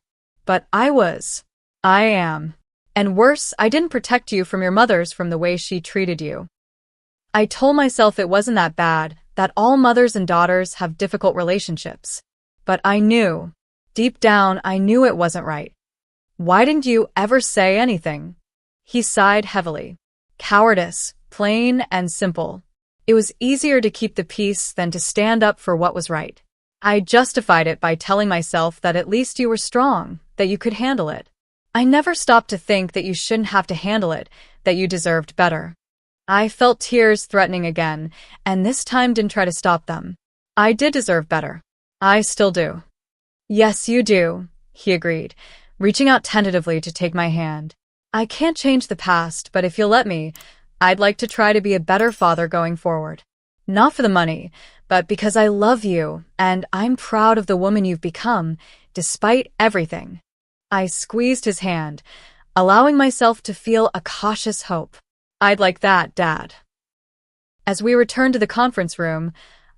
But I was. I am. And worse, I didn't protect you from your mother's from the way she treated you. I told myself it wasn't that bad, that all mothers and daughters have difficult relationships. But I knew. Deep down, I knew it wasn't right. Why didn't you ever say anything? He sighed heavily. Cowardice, plain and simple. It was easier to keep the peace than to stand up for what was right. I justified it by telling myself that at least you were strong, that you could handle it. I never stopped to think that you shouldn't have to handle it, that you deserved better. I felt tears threatening again, and this time didn't try to stop them. I did deserve better. I still do. Yes, you do, he agreed, reaching out tentatively to take my hand. I can't change the past, but if you'll let me, I'd like to try to be a better father going forward. Not for the money, but because I love you, and I'm proud of the woman you've become, despite everything. I squeezed his hand, allowing myself to feel a cautious hope. I'd like that, Dad. As we returned to the conference room,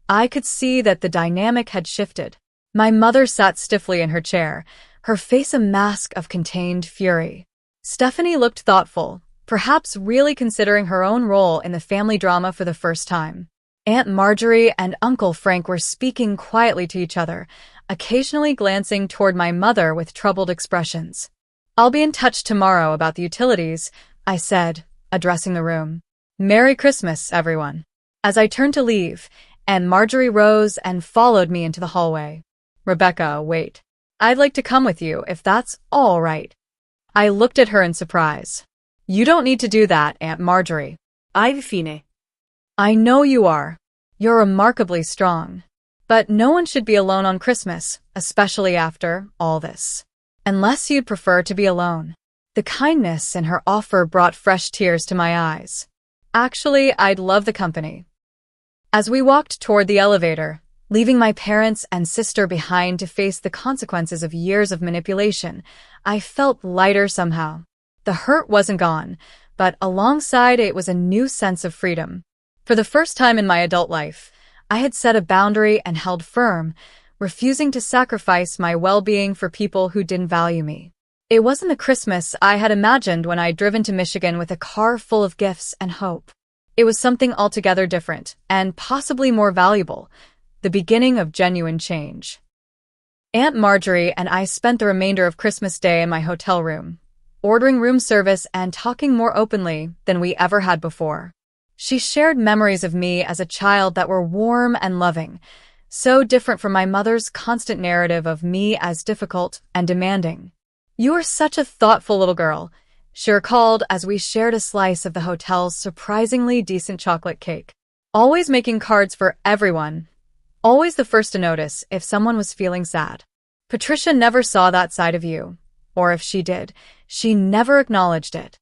I could see that the dynamic had shifted. My mother sat stiffly in her chair, her face a mask of contained fury. Stephanie looked thoughtful, perhaps really considering her own role in the family drama for the first time. Aunt Marjorie and Uncle Frank were speaking quietly to each other, occasionally glancing toward my mother with troubled expressions. I'll be in touch tomorrow about the utilities, I said, addressing the room. Merry Christmas, everyone. As I turned to leave, Aunt Marjorie rose and followed me into the hallway. Rebecca, wait. I'd like to come with you, if that's all right. I looked at her in surprise. You don't need to do that, Aunt Marjorie. I'm fine. I know you are. You're remarkably strong. But no one should be alone on Christmas, especially after all this. Unless you'd prefer to be alone. The kindness in her offer brought fresh tears to my eyes. Actually, I'd love the company. As we walked toward the elevator, leaving my parents and sister behind to face the consequences of years of manipulation, I felt lighter somehow. The hurt wasn't gone, but alongside it was a new sense of freedom. For the first time in my adult life, I had set a boundary and held firm, refusing to sacrifice my well-being for people who didn't value me. It wasn't the Christmas I had imagined when I'd driven to Michigan with a car full of gifts and hope. It was something altogether different, and possibly more valuable, the beginning of genuine change. Aunt Marjorie and I spent the remainder of Christmas Day in my hotel room, ordering room service and talking more openly than we ever had before. She shared memories of me as a child that were warm and loving, so different from my mother's constant narrative of me as difficult and demanding. "You are such a thoughtful little girl," she recalled as we shared a slice of the hotel's surprisingly decent chocolate cake. "Always making cards for everyone. Always the first to notice if someone was feeling sad. Patricia never saw that side of you. Or if she did, she never acknowledged it.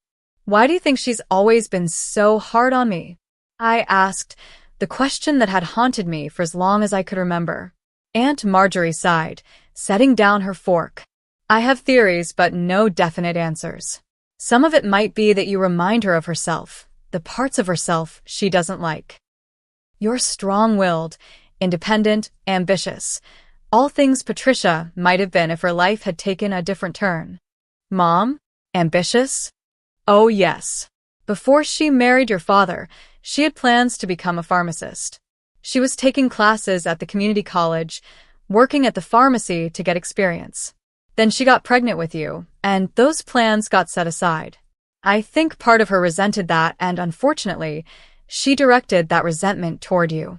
Why do you think she's always been so hard on me?" I asked, the question that had haunted me for as long as I could remember. Aunt Marjorie sighed, setting down her fork. "I have theories, but no definite answers. Some of it might be that you remind her of herself, the parts of herself she doesn't like. You're strong-willed, independent, ambitious. All things Patricia might have been if her life had taken a different turn." "Mom? Ambitious?" "Oh, yes. Before she married your father, she had plans to become a pharmacist. She was taking classes at the community college, working at the pharmacy to get experience. Then she got pregnant with you, and those plans got set aside. I think part of her resented that, and unfortunately, she directed that resentment toward you."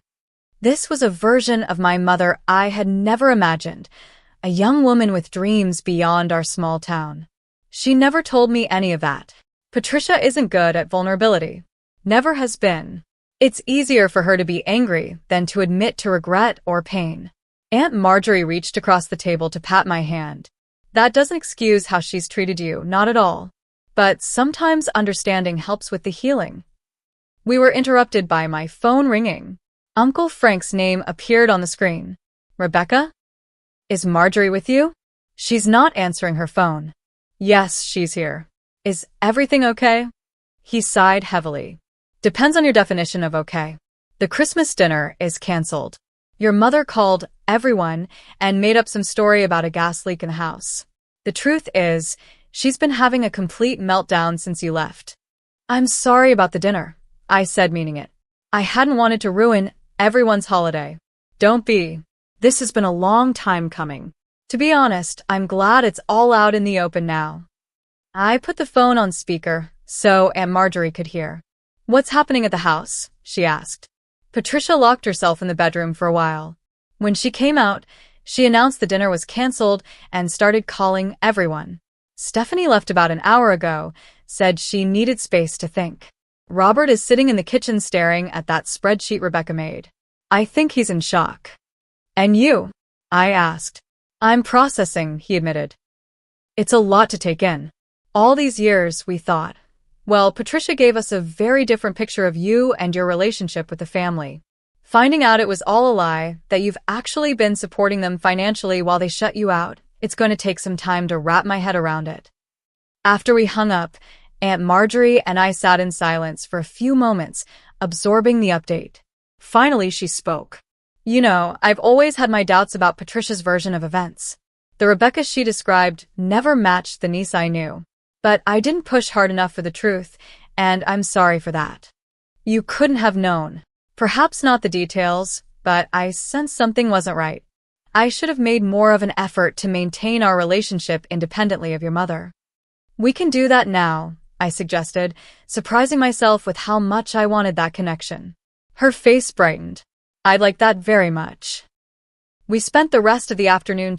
This was a version of my mother I had never imagined, a young woman with dreams beyond our small town. She never told me any of that. Patricia isn't good at vulnerability. Never has been. It's easier for her to be angry than to admit to regret or pain. Aunt Marjorie reached across the table to pat my hand. "That doesn't excuse how she's treated you, not at all. But sometimes understanding helps with the healing." We were interrupted by my phone ringing. Uncle Frank's name appeared on the screen. "Rebecca? Is Marjorie with you?" "She's not answering her phone." "Yes, she's here. Is everything okay?" He sighed heavily. "Depends on your definition of okay. The Christmas dinner is canceled. Your mother called everyone and made up some story about a gas leak in the house. The truth is, she's been having a complete meltdown since you left." "I'm sorry about the dinner," I said, meaning it. I hadn't wanted to ruin everyone's holiday. "Don't be. This has been a long time coming. To be honest, I'm glad it's all out in the open now." I put the phone on speaker so Aunt Marjorie could hear. "What's happening at the house?" she asked. "Patricia locked herself in the bedroom for a while. When she came out, she announced the dinner was canceled and started calling everyone. Stephanie left about an hour ago, said she needed space to think. Robert is sitting in the kitchen staring at that spreadsheet Rebecca made. I think he's in shock." "And you?" I asked. "I'm processing," he admitted. "It's a lot to take in. All these years, we thought. Well, Patricia gave us a very different picture of you and your relationship with the family. Finding out it was all a lie, that you've actually been supporting them financially while they shut you out, it's going to take some time to wrap my head around it." After we hung up, Aunt Marjorie and I sat in silence for a few moments, absorbing the update. Finally, she spoke. "You know, I've always had my doubts about Patricia's version of events. The Rebecca she described never matched the niece I knew. But I didn't push hard enough for the truth, and I'm sorry for that. You couldn't have known. Perhaps not the details, but I sensed something wasn't right. I should have made more of an effort to maintain our relationship independently of your mother." "We can do that now," I suggested, surprising myself with how much I wanted that connection. Her face brightened. "I'd like that very much." We spent the rest of the afternoon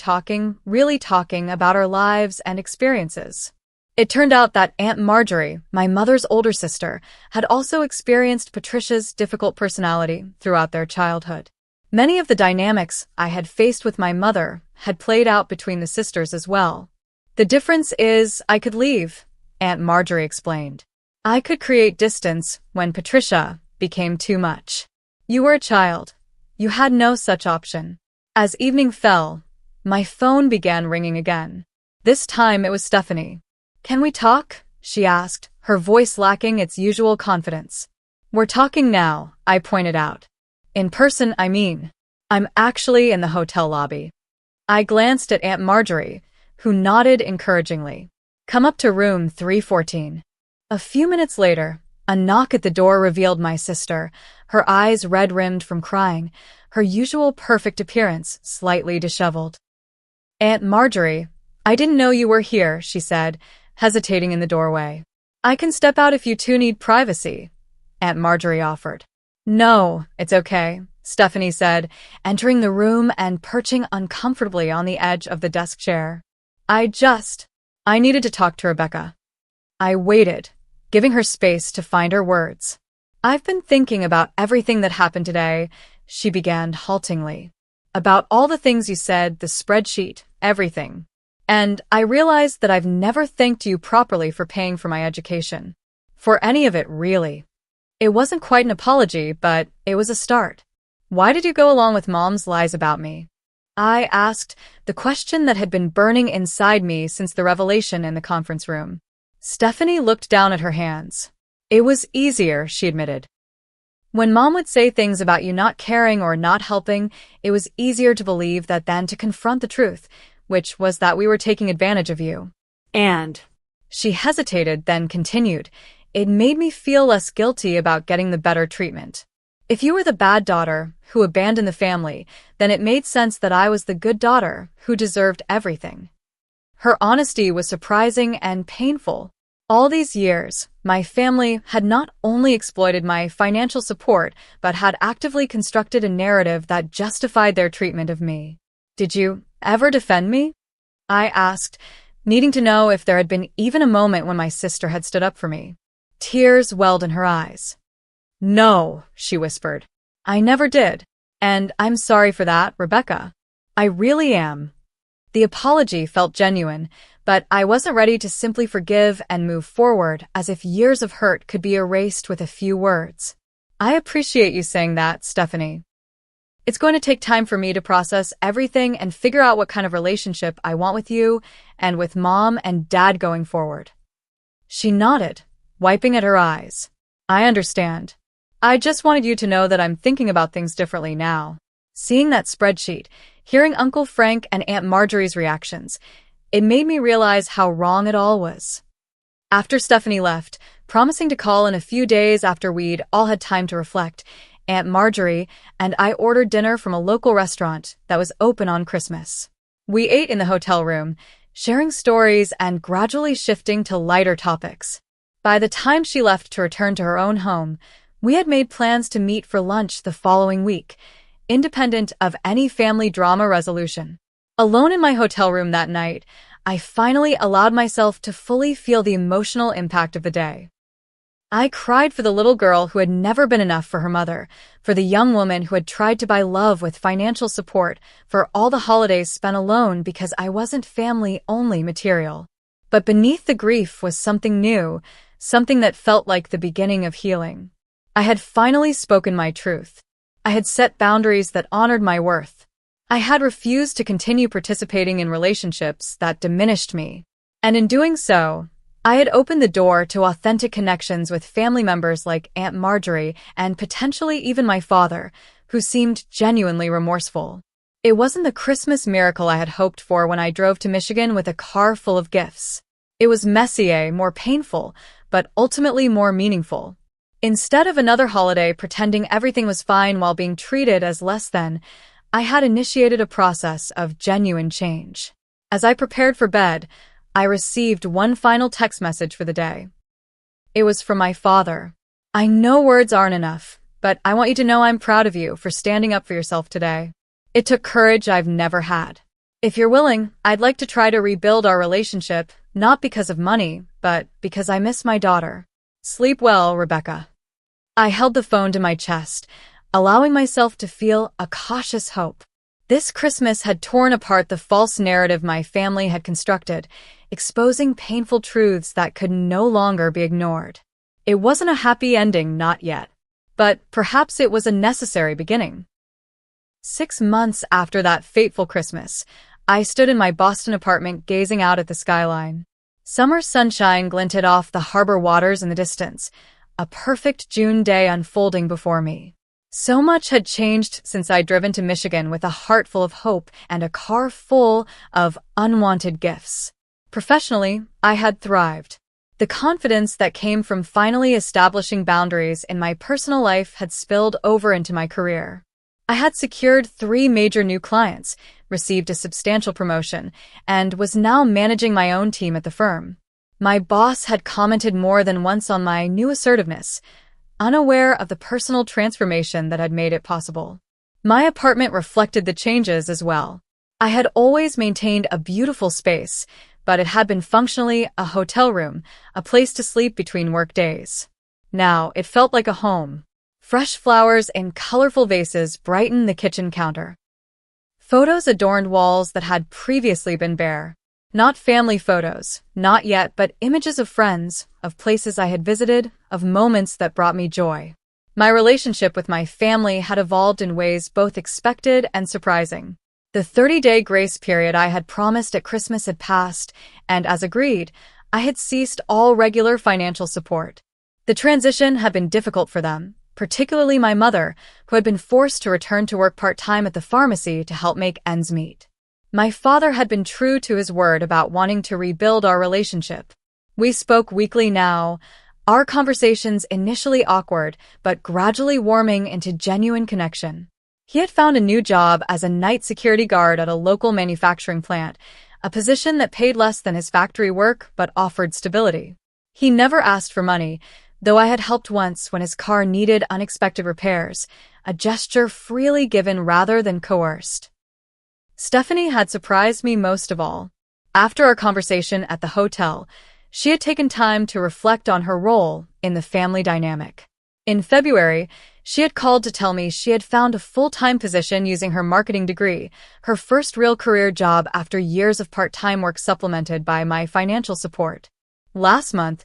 really talking about our lives and experiences. It turned out that Aunt Marjorie, my mother's older sister, had also experienced Patricia's difficult personality throughout their childhood. Many of the dynamics I had faced with my mother had played out between the sisters as well. "The difference is I could leave," Aunt Marjorie explained. "I could create distance when Patricia became too much. You were a child. You had no such option." As evening fell, my phone began ringing again. This time it was Stephanie. "Can we talk?" she asked, her voice lacking its usual confidence. "We're talking now," I pointed out. "In person, I mean. I'm actually in the hotel lobby." I glanced at Aunt Marjorie, who nodded encouragingly. "Come up to room 314. A few minutes later, a knock at the door revealed my sister, her eyes red-rimmed from crying, her usual perfect appearance slightly disheveled. "Aunt Marjorie, I didn't know you were here," she said, hesitating in the doorway. "I can step out if you two need privacy," Aunt Marjorie offered. "No, it's okay," Stephanie said, entering the room and perching uncomfortably on the edge of the desk chair. I needed to talk to Rebecca." I waited, giving her space to find her words. "I've been thinking about everything that happened today," she began haltingly. "About all the things you said, the spreadsheet, everything. And I realized that I've never thanked you properly for paying for my education. For any of it, really. It wasn't quite an apology, but it was a start. Why did you go along with Mom's lies about me?" I asked, the question that had been burning inside me since the revelation in the conference room. Stephanie looked down at her hands. "It was easier," she admitted. "When Mom would say things about you not caring or not helping, it was easier to believe that than to confront the truth, which was that we were taking advantage of you." And She hesitated, then continued, "It made me feel less guilty about getting the better treatment. If you were the bad daughter who abandoned the family, then it made sense that I was the good daughter who deserved everything." Her honesty was surprising and painful. All these years, my family had not only exploited my financial support, but had actively constructed a narrative that justified their treatment of me. "Did you ever defend me?" I asked, needing to know if there had been even a moment when my sister had stood up for me. Tears welled in her eyes. "No," she whispered. "I never did. And I'm sorry for that, Rebecca. I really am." The apology felt genuine, but I wasn't ready to simply forgive and move forward as if years of hurt could be erased with a few words. "I appreciate you saying that, Stephanie. It's going to take time for me to process everything and figure out what kind of relationship I want with you and with Mom and Dad going forward." She nodded, wiping at her eyes. "I understand. I just wanted you to know that I'm thinking about things differently now." Seeing that spreadsheet, hearing Uncle Frank and Aunt Marjorie's reactions, it made me realize how wrong it all was. After Stephanie left, promising to call in a few days after we'd all had time to reflect, Aunt Marjorie and I ordered dinner from a local restaurant that was open on Christmas. We ate in the hotel room, sharing stories and gradually shifting to lighter topics. By the time she left to return to her own home, we had made plans to meet for lunch the following week, independent of any family drama resolution. Alone in my hotel room that night, I finally allowed myself to fully feel the emotional impact of the day. I cried for the little girl who had never been enough for her mother, for the young woman who had tried to buy love with financial support, for all the holidays spent alone because I wasn't family-only material. But beneath the grief was something new, something that felt like the beginning of healing. I had finally spoken my truth. I had set boundaries that honored my worth. I had refused to continue participating in relationships that diminished me. And in doing so, I had opened the door to authentic connections with family members like Aunt Marjorie and potentially even my father, who seemed genuinely remorseful. It wasn't the Christmas miracle I had hoped for when I drove to Michigan with a car full of gifts. It was messier, more painful, but ultimately more meaningful. Instead of another holiday pretending everything was fine while being treated as less than, I had initiated a process of genuine change. As I prepared for bed, I received one final text message for the day. It was from my father. "I know words aren't enough, but I want you to know I'm proud of you for standing up for yourself today. It took courage I've never had. If you're willing, I'd like to try to rebuild our relationship, not because of money, but because I miss my daughter. Sleep well, Rebecca." I held the phone to my chest, allowing myself to feel a cautious hope. This Christmas had torn apart the false narrative my family had constructed, exposing painful truths that could no longer be ignored. It wasn't a happy ending, not yet. But perhaps it was a necessary beginning. 6 months after that fateful Christmas, I stood in my Boston apartment gazing out at the skyline. Summer sunshine glinted off the harbor waters in the distance, a perfect June day unfolding before me. So much had changed since I'd driven to Michigan with a heart full of hope and a car full of unwanted gifts. Professionally, I had thrived. The confidence that came from finally establishing boundaries in my personal life had spilled over into my career. I had secured 3 major new clients, received a substantial promotion, and was now managing my own team at the firm. My boss had commented more than once on my new assertiveness, unaware of the personal transformation that had made it possible. My apartment reflected the changes as well. I had always maintained a beautiful space, but it had been functionally a hotel room, a place to sleep between work days. Now it felt like a home. Fresh flowers in colorful vases brightened the kitchen counter. Photos adorned walls that had previously been bare. Not family photos, not yet, but images of friends, of places I had visited, of moments that brought me joy. My relationship with my family had evolved in ways both expected and surprising. The 30-day grace period I had promised at Christmas had passed, and as agreed, I had ceased all regular financial support. The transition had been difficult for them, particularly my mother, who had been forced to return to work part-time at the pharmacy to help make ends meet. My father had been true to his word about wanting to rebuild our relationship. We spoke weekly now, our conversations initially awkward, but gradually warming into genuine connection. He had found a new job as a night security guard at a local manufacturing plant, a position that paid less than his factory work but offered stability. He never asked for money, though I had helped once when his car needed unexpected repairs, a gesture freely given rather than coerced. Stephanie had surprised me most of all. After our conversation at the hotel, she had taken time to reflect on her role in the family dynamic. In February, she had called to tell me she had found a full-time position using her marketing degree, her first real career job after years of part-time work supplemented by my financial support. Last month,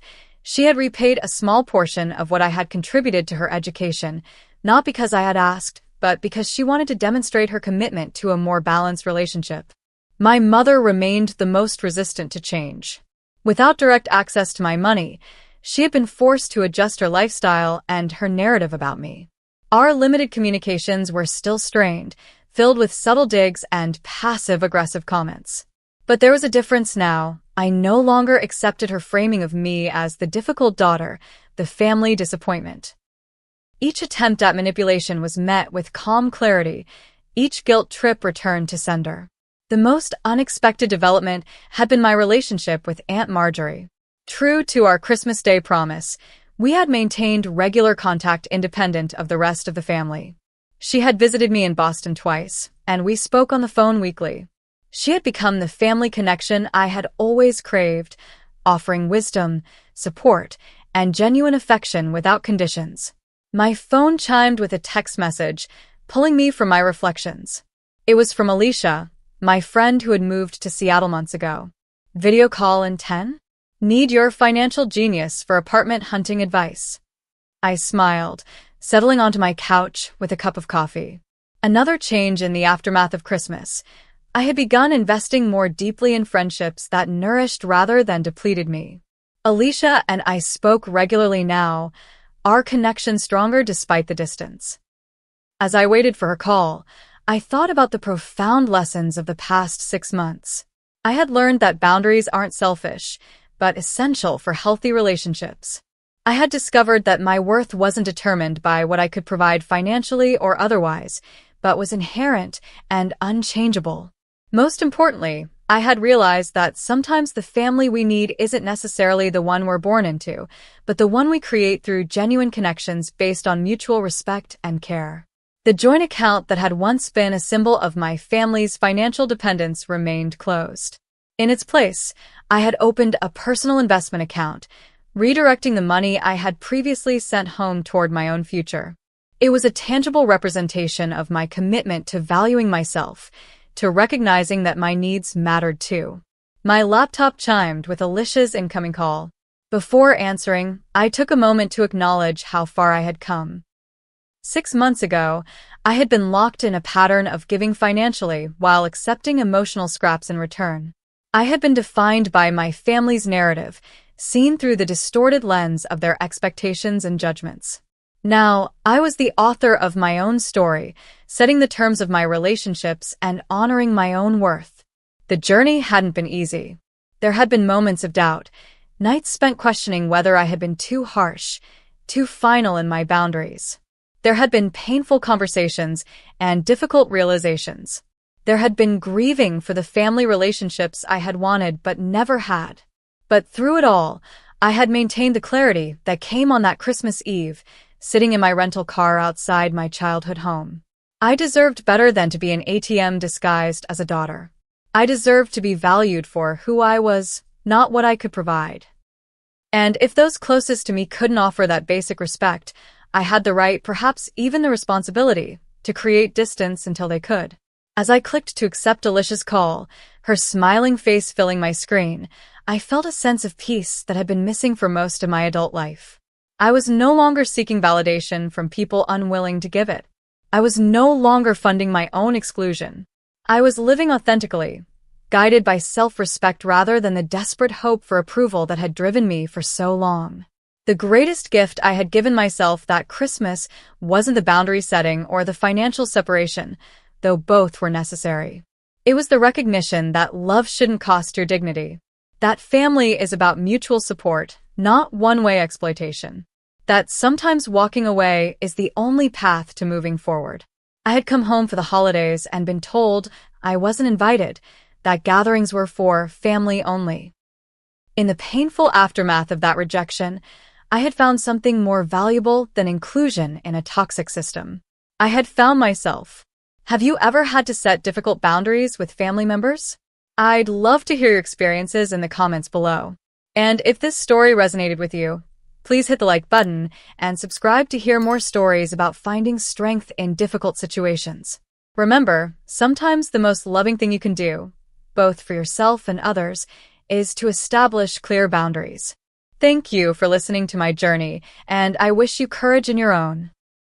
she had repaid a small portion of what I had contributed to her education, not because I had asked, but because she wanted to demonstrate her commitment to a more balanced relationship. My mother remained the most resistant to change. Without direct access to my money, she had been forced to adjust her lifestyle and her narrative about me. Our limited communications were still strained, filled with subtle digs and passive-aggressive comments. But there was a difference now. I no longer accepted her framing of me as the difficult daughter, the family disappointment. Each attempt at manipulation was met with calm clarity, each guilt trip returned to sender. The most unexpected development had been my relationship with Aunt Marjorie. True to our Christmas Day promise, we had maintained regular contact independent of the rest of the family. She had visited me in Boston twice, and we spoke on the phone weekly. She had become the family connection I had always craved, offering wisdom, support, and genuine affection without conditions. My phone chimed with a text message, pulling me from my reflections. It was from Alicia, my friend who had moved to Seattle months ago. Video call in 10? Need your financial genius for apartment hunting advice. I smiled, settling onto my couch with a cup of coffee. Another change in the aftermath of Christmas. I had begun investing more deeply in friendships that nourished rather than depleted me. Alicia and I spoke regularly now, our connection stronger despite the distance. As I waited for her call, I thought about the profound lessons of the past 6 months. I had learned that boundaries aren't selfish, but essential for healthy relationships. I had discovered that my worth wasn't determined by what I could provide financially or otherwise, but was inherent and unchangeable. Most importantly, I had realized that sometimes the family we need isn't necessarily the one we're born into, but the one we create through genuine connections based on mutual respect and care. The joint account that had once been a symbol of my family's financial dependence remained closed. In its place, I had opened a personal investment account, redirecting the money I had previously sent home toward my own future. It was a tangible representation of my commitment to valuing myself, to recognizing that my needs mattered too. My laptop chimed with Alicia's incoming call. Before answering, I took a moment to acknowledge how far I had come. 6 months ago, I had been locked in a pattern of giving financially while accepting emotional scraps in return. I had been defined by my family's narrative, seen through the distorted lens of their expectations and judgments. Now, I was the author of my own story, setting the terms of my relationships and honoring my own worth. The journey hadn't been easy. There had been moments of doubt, nights spent questioning whether I had been too harsh, too final in my boundaries. There had been painful conversations and difficult realizations. There had been grieving for the family relationships I had wanted but never had. But through it all, I had maintained the clarity that came on that Christmas Eve, sitting in my rental car outside my childhood home. I deserved better than to be an ATM disguised as a daughter. I deserved to be valued for who I was, not what I could provide. And if those closest to me couldn't offer that basic respect, I had the right, perhaps even the responsibility, to create distance until they could. As I clicked to accept Alicia's call, her smiling face filling my screen, I felt a sense of peace that had been missing for most of my adult life. I was no longer seeking validation from people unwilling to give it. I was no longer funding my own exclusion. I was living authentically, guided by self-respect rather than the desperate hope for approval that had driven me for so long. The greatest gift I had given myself that Christmas wasn't the boundary setting or the financial separation, though both were necessary. It was the recognition that love shouldn't cost your dignity. That family is about mutual support, not one-way exploitation. That sometimes walking away is the only path to moving forward. I had come home for the holidays and been told I wasn't invited, that gatherings were for family only. In the painful aftermath of that rejection, I had found something more valuable than inclusion in a toxic system. I had found myself. Have you ever had to set difficult boundaries with family members? I'd love to hear your experiences in the comments below. And if this story resonated with you, please hit the like button and subscribe to hear more stories about finding strength in difficult situations. Remember, sometimes the most loving thing you can do, both for yourself and others, is to establish clear boundaries. Thank you for listening to my journey, and I wish you courage in your own.